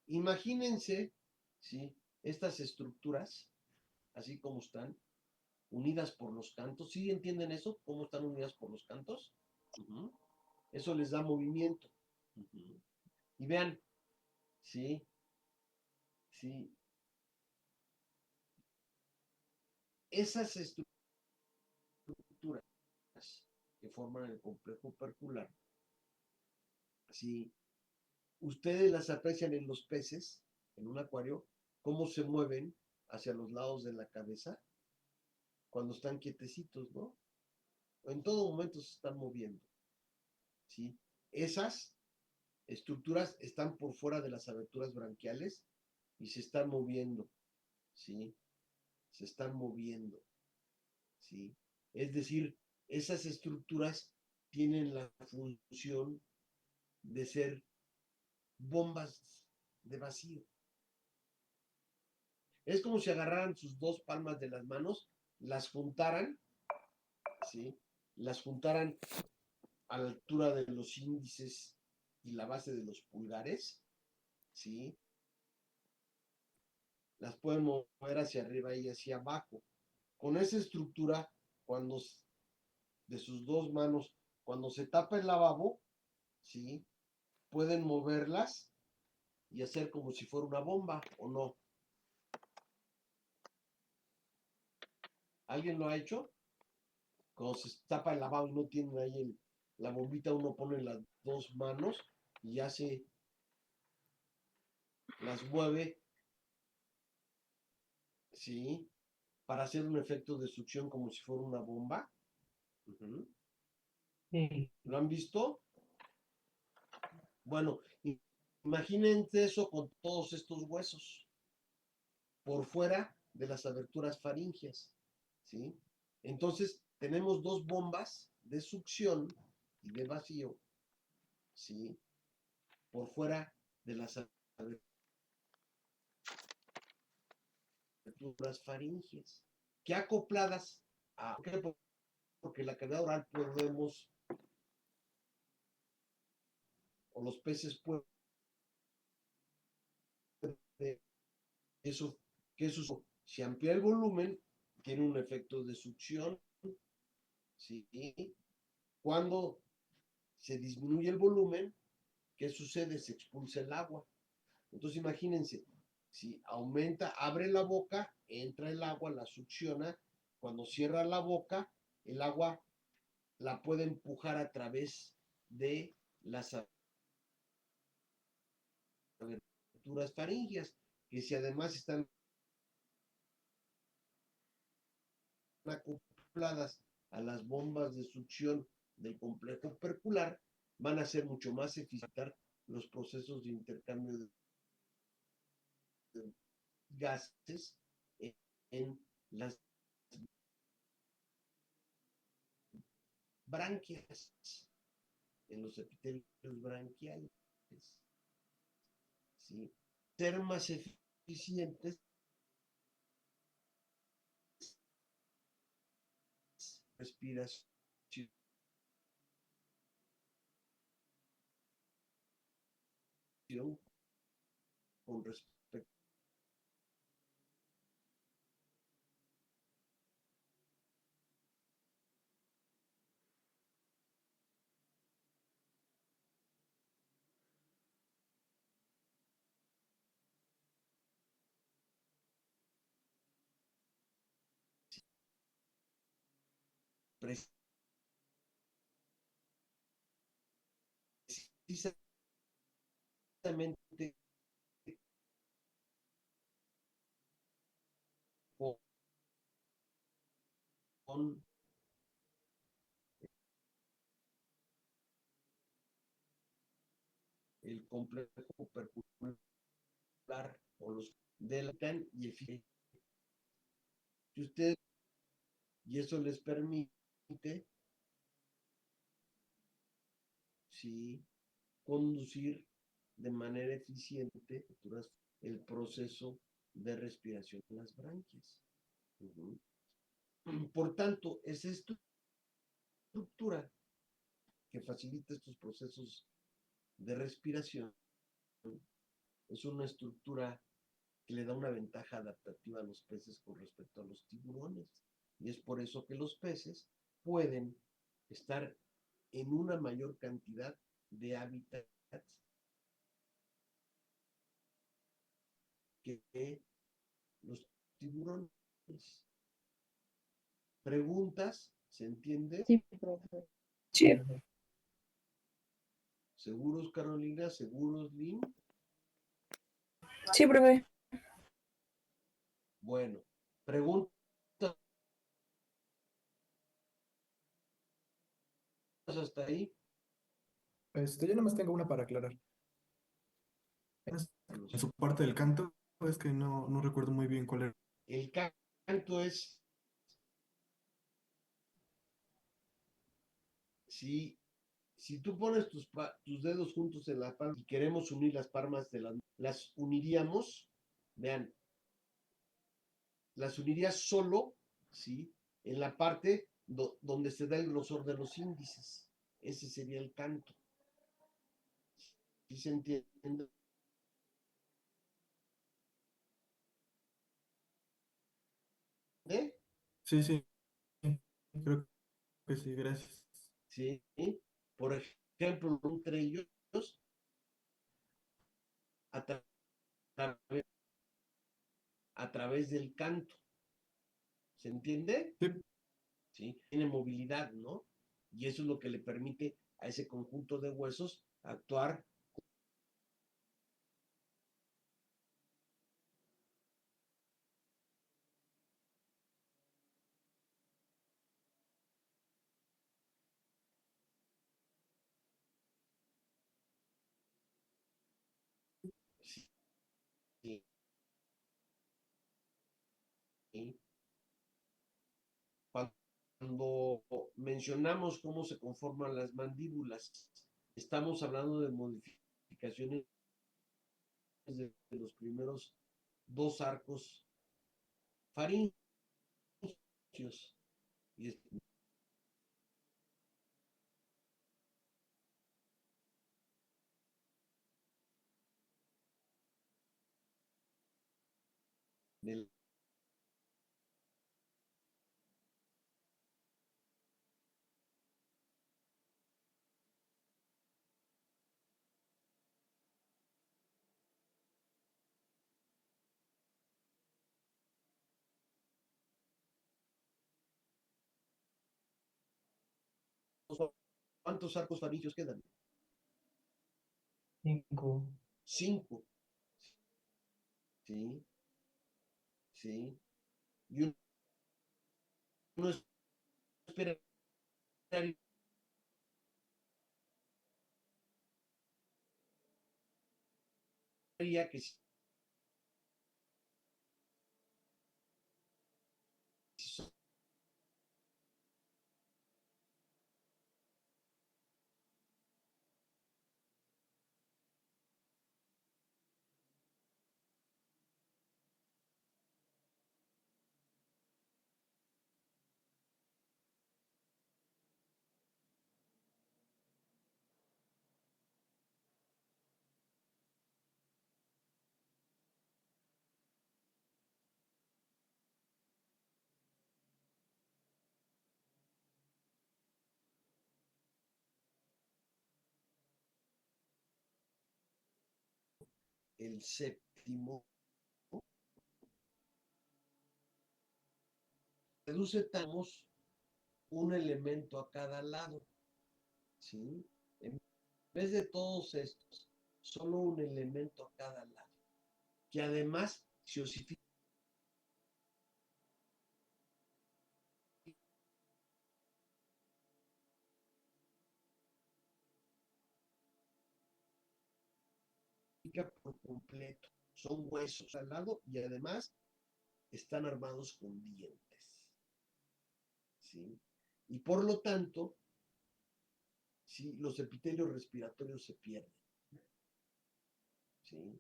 Imagínense, ¿sí? Estas estructuras, así como están, unidas por los cantos. ¿Sí entienden eso? ¿Cómo están unidas por los cantos? Eso les da movimiento. Y vean, ¿sí? Sí. Esas estructuras que forman el complejo opercular, si ustedes las aprecian en los peces, en un acuario, cómo se mueven hacia los lados de la cabeza cuando están quietecitos, ¿no? En todo momento se están moviendo, ¿sí? Esas estructuras están por fuera de las aberturas branquiales y se están moviendo, ¿sí? Se están moviendo, ¿sí? Es decir, esas estructuras tienen la función de ser bombas de vacío. Es como si agarraran sus dos palmas de las manos, las juntaran, ¿sí? Las juntaran a la altura de los índices y la base de los pulgares, ¿sí? Las pueden mover hacia arriba y hacia abajo. Con esa estructura, cuando de sus dos manos, cuando se tapa el lavabo, ¿sí? Pueden moverlas y hacer como si fuera una bomba, ¿o no? ¿Alguien lo ha hecho? Cuando se tapa el lavabo y no tienen ahí la bombita, uno pone las dos manos y hace, las mueve, ¿sí? Para hacer un efecto de succión como si fuera una bomba. Sí. ¿Lo han visto? Bueno, Imagínense eso con todos estos huesos por fuera de las aberturas faringias, ¿sí? Entonces, tenemos dos bombas de succión y de vacío, ¿sí? Por fuera de las aberturas faringias, que acopladas a... ¿Por qué? Porque la cavidad oral podemos, o los peces pueden, eso, que eso, si amplía el volumen, tiene un efecto de succión, ¿sí? Cuando se disminuye el volumen, ¿qué sucede? Se expulsa el agua. Entonces imagínense, si aumenta, abre la boca, entra el agua, la succiona, cuando cierra la boca, el agua la puede empujar a través de las aberturas faringias, que si además están acopladas a las bombas de succión del complejo opercular, van a ser mucho más eficientes los procesos de intercambio de gases en las branquias, en los epitelios branquiales, ¿sí? Ser más eficientes, respiración con respecto precisamente con el complejo opercular o los del CAN y eficiente. Si ustedes, y eso les permite, sí, conducir de manera eficiente el proceso de respiración en las branquias. Uh-huh. Por tanto, esa estructura que facilita estos procesos de respiración es una estructura que le da una ventaja adaptativa a los peces con respecto a los tiburones. Y es por eso que los peces pueden estar en una mayor cantidad de hábitats que los tiburones. ¿Preguntas? ¿Se entiende? Sí, profe. Sí, ¿Seguros, Carolina? ¿Seguros, Lynn? sí, profe. Bueno, preguntas hasta ahí. Yo nomás tengo una para aclarar. En su parte del canto, es que no recuerdo muy bien cuál era. El canto es, si tú pones tus dedos juntos en la palma y queremos unir las palmas las uniríamos, vean, las unirías solo, ¿sí? En la parte donde se da el grosor de los índices. Ese sería el canto. ¿Sí se entiende? Sí, sí, creo que sí, gracias. ¿Sí? Por ejemplo, entre ellos, a, tra a través del canto. ¿Se entiende? Sí. ¿Sí? Tiene movilidad, ¿no? Y eso es lo que le permite a ese conjunto de huesos actuar Cuando mencionamos cómo se conforman las mandíbulas, estamos hablando de modificaciones de los primeros dos arcos faringios. Y del ¿Cuántos arcos faringios quedan? 5. 5. ¿Sí? ¿Sí? Y uno esperaría que si el séptimo reducemos un elemento a cada lado, ¿sí? En vez de todos estos, solo un elemento a cada lado, que además se osifica por completo. Son huesos al lado y además están armados con dientes, ¿sí? Y por lo tanto, ¿sí? Los epitelios respiratorios se pierden, ¿sí?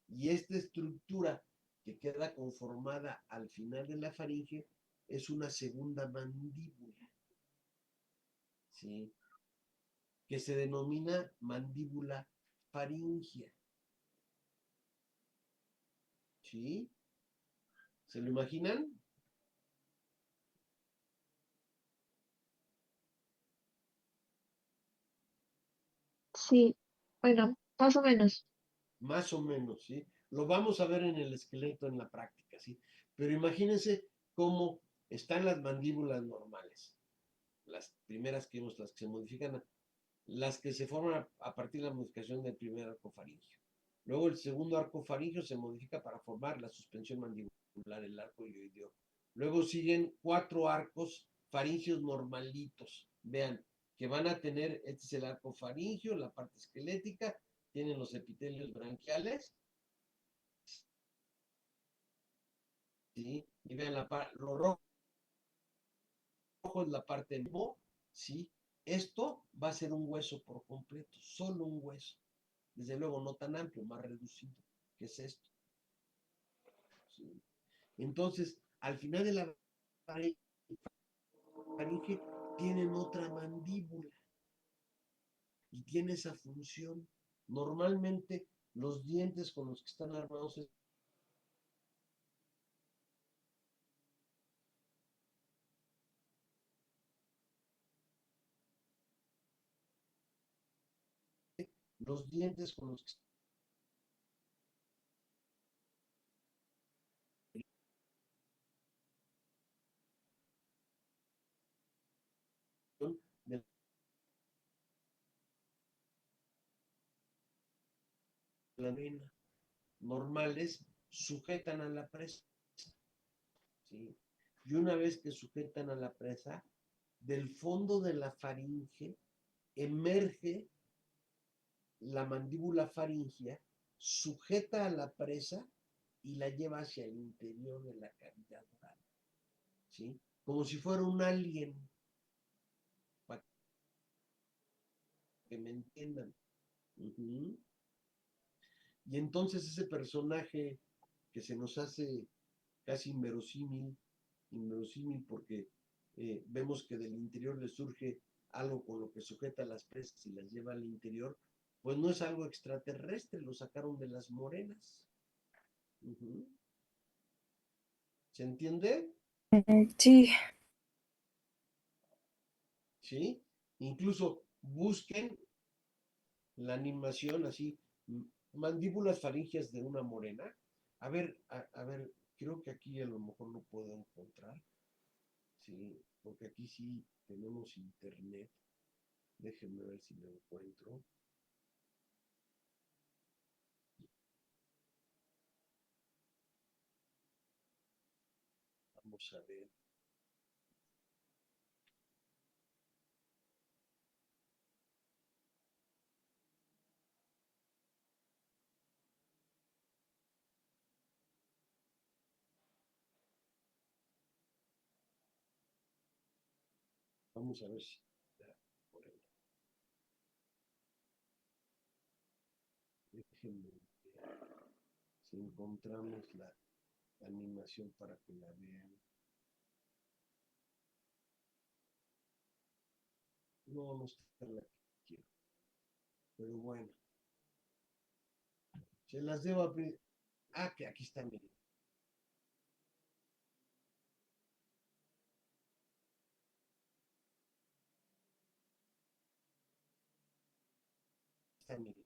Y esta estructura que queda conformada al final de la faringe es una segunda mandíbula, ¿sí? Que se denomina mandíbula faringia, ¿sí? ¿Se lo imaginan? Sí, bueno, más o menos. Más o menos, ¿sí? Lo vamos a ver en el esqueleto en la práctica, ¿sí? Pero imagínense cómo están las mandíbulas normales, las primeras que vemos, las que se modifican, las que se forman a partir de la modificación del primer arco faríngeo. Luego el segundo arco faríngeo se modifica para formar la suspensión mandibular, el arco ioideo. Luego siguen 4 arcos faríngeos normalitos. Vean, que van a tener, este es el arco faríngeo, la parte esquelética, tienen los epitelios branquiales, ¿sí? Y vean lo rojo es la parte nuevo, ¿sí? Esto va a ser un hueso por completo, solo un hueso. Desde luego no tan amplio, más reducido, que es esto, ¿sí? Entonces, al final de la faringe tienen otra mandíbula y tiene esa función. Normalmente los dientes con los que están armados los dientes con los que están de la vena normales sujetan a la presa, ¿sí? Y una vez que sujetan a la presa, del fondo de la faringe emerge la mandíbula faringea, sujeta a la presa y la lleva hacia el interior de la cavidad oral, ¿sí? como si fuera un alien, para que me entiendan. Ujú. Y entonces ese personaje que se nos hace casi inverosímil porque vemos que del interior le surge algo con lo que sujeta las presas y las lleva al interior, pues no es algo extraterrestre, lo sacaron de las morenas. Ujú. ¿Se entiende? Sí, ¿Sí? Incluso busquen la animación así, mandíbulas faringias de una morena. A ver, creo que aquí a lo mejor lo puedo encontrar, sí, porque aquí sí tenemos internet. Déjenme ver si lo encuentro. Vamos a ver. Vamos a ver si por ahí. Déjenme ver si encontramos la animación para que la vean. No, no está la que quiero. Pero bueno, se las debo a... Ah, que aquí está, miren. Está, miren.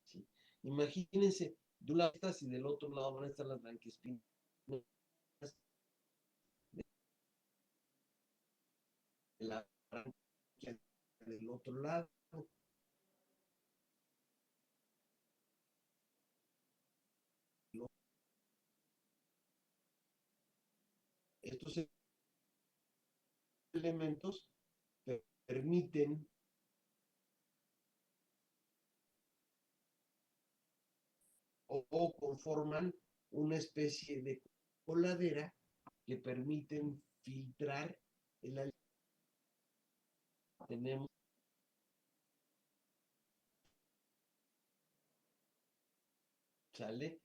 ¿Sí? Imagínense, de un lado estas y del otro lado van a estar las blanquespinas de la branquia del otro lado. Estos elementos permiten o conforman una especie de coladera que permiten filtrar el aire. Tenemos, ¿sale?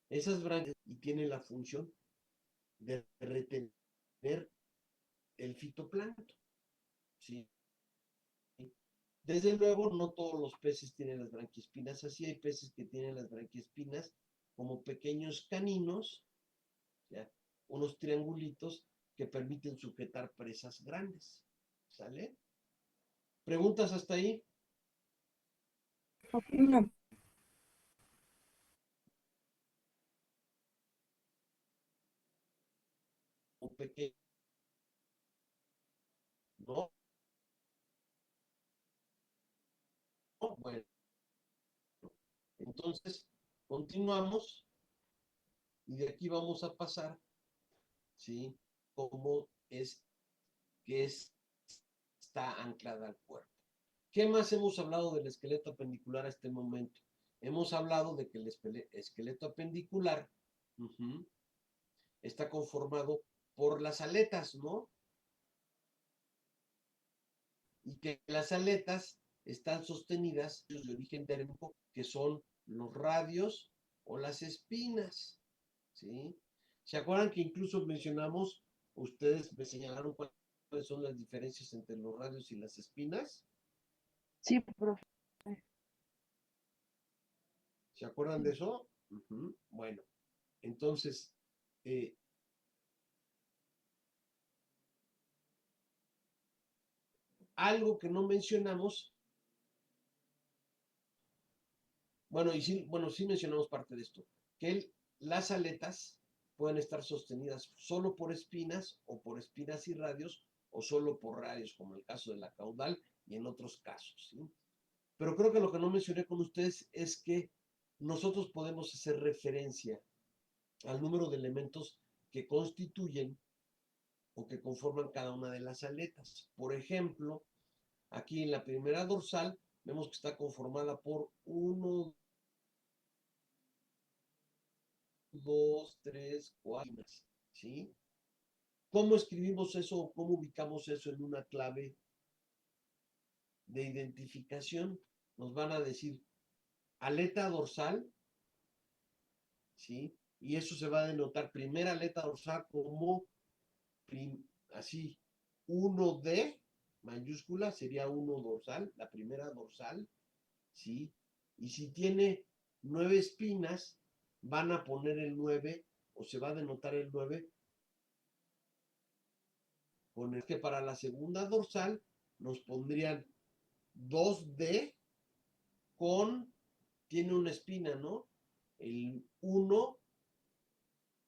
Esas branquias y tienen la función de retener el fitoplancton, ¿sí? Desde luego, no todos los peces tienen las branquiespinas así. Hay peces que tienen las branquiespinas como pequeños caninos, ¿ya? unos triangulitos que permiten sujetar presas grandes. ¿Sale? ¿Preguntas hasta ahí? No. Un pequeño, ¿no? Bueno, entonces continuamos y de aquí vamos a pasar, ¿sí? Cómo es que está anclada al cuerpo. ¿Qué más hemos hablado del esqueleto apendicular a este momento? Hemos hablado de que el esqueleto apendicular está conformado por las aletas, ¿no? Y que las aletas están sostenidas de origen térmico, que son los radios o las espinas, ¿sí? ¿Se acuerdan que incluso mencionamos, ustedes me señalaron cuáles son las diferencias entre los radios y las espinas? Sí, profe. ¿Se acuerdan de eso? Bueno, entonces, algo que no mencionamos, sí mencionamos parte de esto, que las aletas pueden estar sostenidas solo por espinas o por espinas y radios o solo por radios, como el caso de la caudal y en otros casos, ¿sí? Pero creo que lo que no mencioné con ustedes es que nosotros podemos hacer referencia al número de elementos que constituyen o que conforman cada una de las aletas. Por ejemplo, aquí en la primera dorsal vemos que está conformada por 1, 2, 3, 4, ¿sí? ¿Cómo escribimos eso o cómo ubicamos eso en una clave de identificación? Nos van a decir aleta dorsal, ¿sí? Y eso se va a denotar primera aleta dorsal como así, 1D mayúscula, sería 1 dorsal, la primera dorsal, ¿sí? Y si tiene 9 espinas, van a poner el 9 o se va a denotar el 9 con el que para la segunda dorsal nos pondrían 2D con, tiene una espina, ¿no? El 1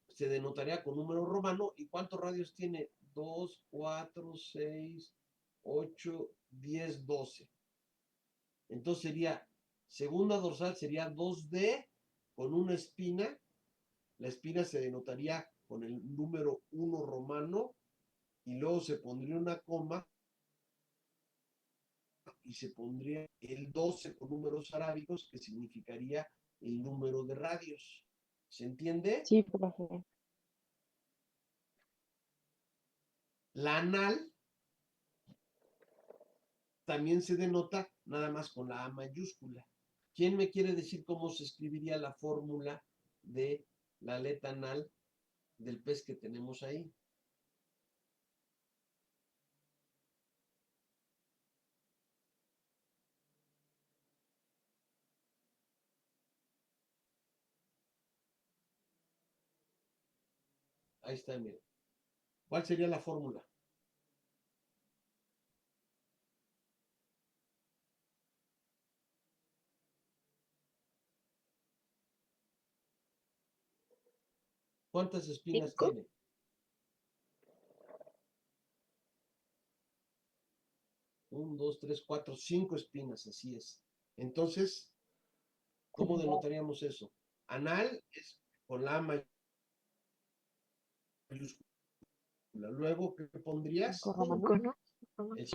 se denotaría con número romano. ¿Y cuántos radios tiene? 2, 4, 6, 8, 10, 12. Entonces sería, segunda dorsal sería 2D con una espina. La espina se denotaría con el número 1 romano y luego se pondría una coma y se pondría el 12 con números arábigos, que significaría el número de radios. ¿Se entiende? Sí, profe. La anal también se denota nada más con la A mayúscula. ¿Quién me quiere decir cómo se escribiría la fórmula de la aleta anal del pez que tenemos ahí? Ahí está, miren. ¿Cuál sería la fórmula? ¿Cuántas espinas 5. tiene? 1, 2, 3, 4, 5 espinas, así es. Entonces, ¿cómo denotaríamos eso? Anal es con la A mayúscula. Luego, ¿qué pondrías? 5, ¿no? ¿El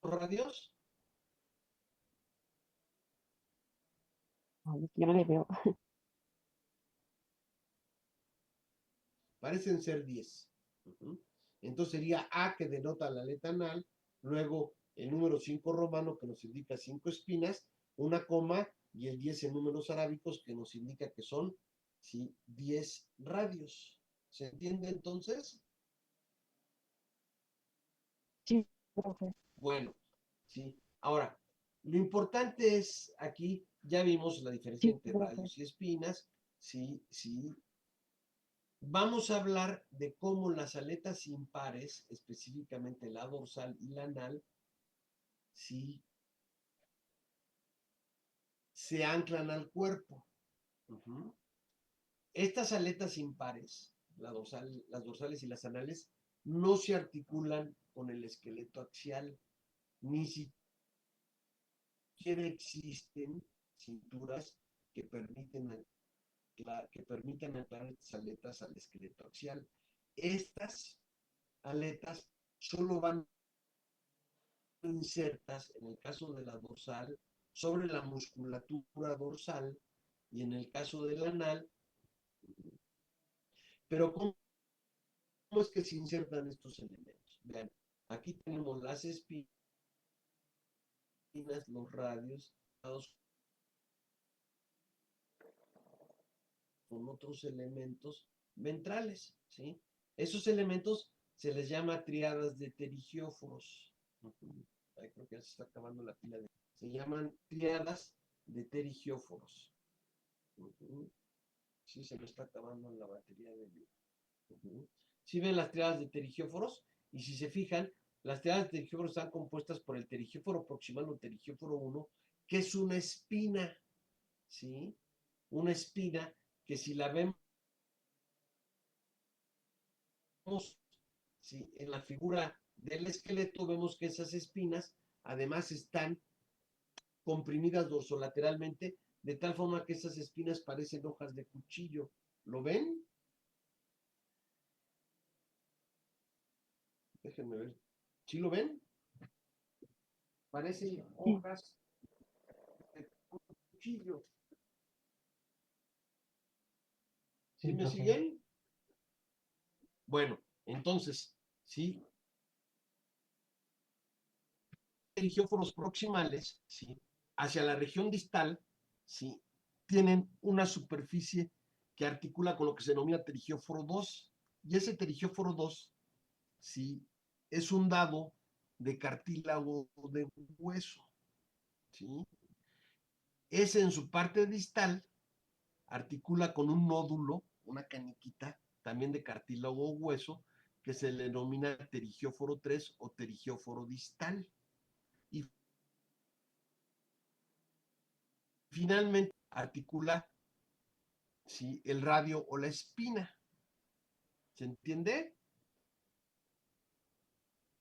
radios? Ay, yo no le veo. Parecen ser 10. Entonces sería A, que denota la aleta anal, luego el número 5 romano, que nos indica 5 espinas, una coma, y el 10 en números arábicos, que nos indica que son, ¿sí?, 10 radios. ¿Se entiende entonces? Sí, profe. Bueno, ¿sí? Ahora, lo importante es aquí, ya vimos la diferencia Sí, entre profe. radios y espinas, sí, sí, Vamos a hablar de cómo las aletas impares, específicamente la dorsal y la anal, sí, se anclan al cuerpo. Ujú. Estas aletas impares, las dorsales y las anales, no se articulan con el esqueleto axial, ni siquiera existen cinturas que permitan anclar estas aletas al esqueleto axial. Estas aletas solo van insertas, en el caso de la dorsal, sobre la musculatura dorsal y en el caso del anal. Pero ¿cómo es que se insertan estos elementos? Vean, aquí tenemos las espinas, los radios, con otros elementos ventrales, ¿sí? Esos elementos se les llama triadas de pterigióforos. Ahí creo que ya se está acabando la pila de... Se llaman triadas de pterigióforos. Sí, se me está acabando la batería de... ¿Sí ven las triadas de pterigióforos? Y si se fijan, las triadas de pterigióforos están compuestas por el pterigióforo proximal o pterigióforo 1, que es una espina, ¿sí? Una espina que si la vemos, ¿sí? En la figura del esqueleto vemos que esas espinas además están comprimidas dorsolateralmente, de tal forma que esas espinas parecen hojas de cuchillo. ¿Lo ven? Déjenme ver. ¿Sí lo ven? Parecen hojas de cuchillo. ¿Sí Sí, me profe. siguen? Bueno, entonces, ¿sí? Pterigióforos proximales, ¿sí? Hacia la región distal, ¿sí? Tienen una superficie que articula con lo que se denomina pterigióforo 2. Y ese pterigióforo 2, ¿sí? Es un dado de cartílago de hueso, ¿sí? Ese en su parte distal articula con un nódulo, una caniquita, también de cartílago o hueso, que se le denomina pterigióforo 3 o pterigióforo distal. Y finalmente articula, ¿sí? El radio o la espina. ¿Se entiende?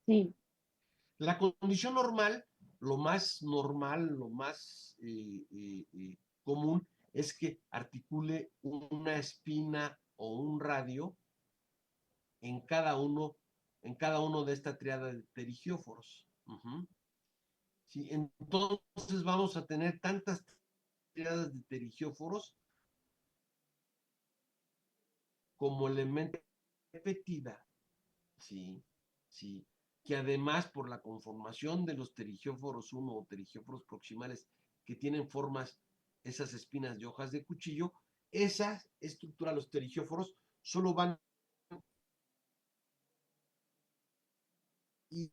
Sí, La condición normal, lo más común es que articule una espina o un radio en cada uno, de esta triada de pterigióforos. Sí, entonces vamos a tener tantas triadas de pterigióforos como elemento repetida, ¿sí? ¿Sí? Que además por la conformación de los pterigióforos 1 o pterigióforos proximales que tienen formas, esas espinas de hojas de cuchillo, esa estructura, los pterigióforos, solo van a ir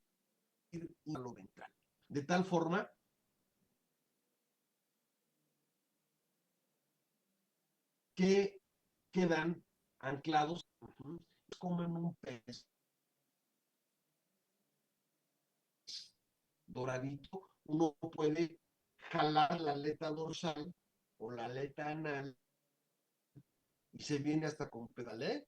a lo ventral. De tal forma que quedan anclados como en un pez doradito. Uno puede jalar la aleta dorsal o la aleta anal y se viene hasta con pedalé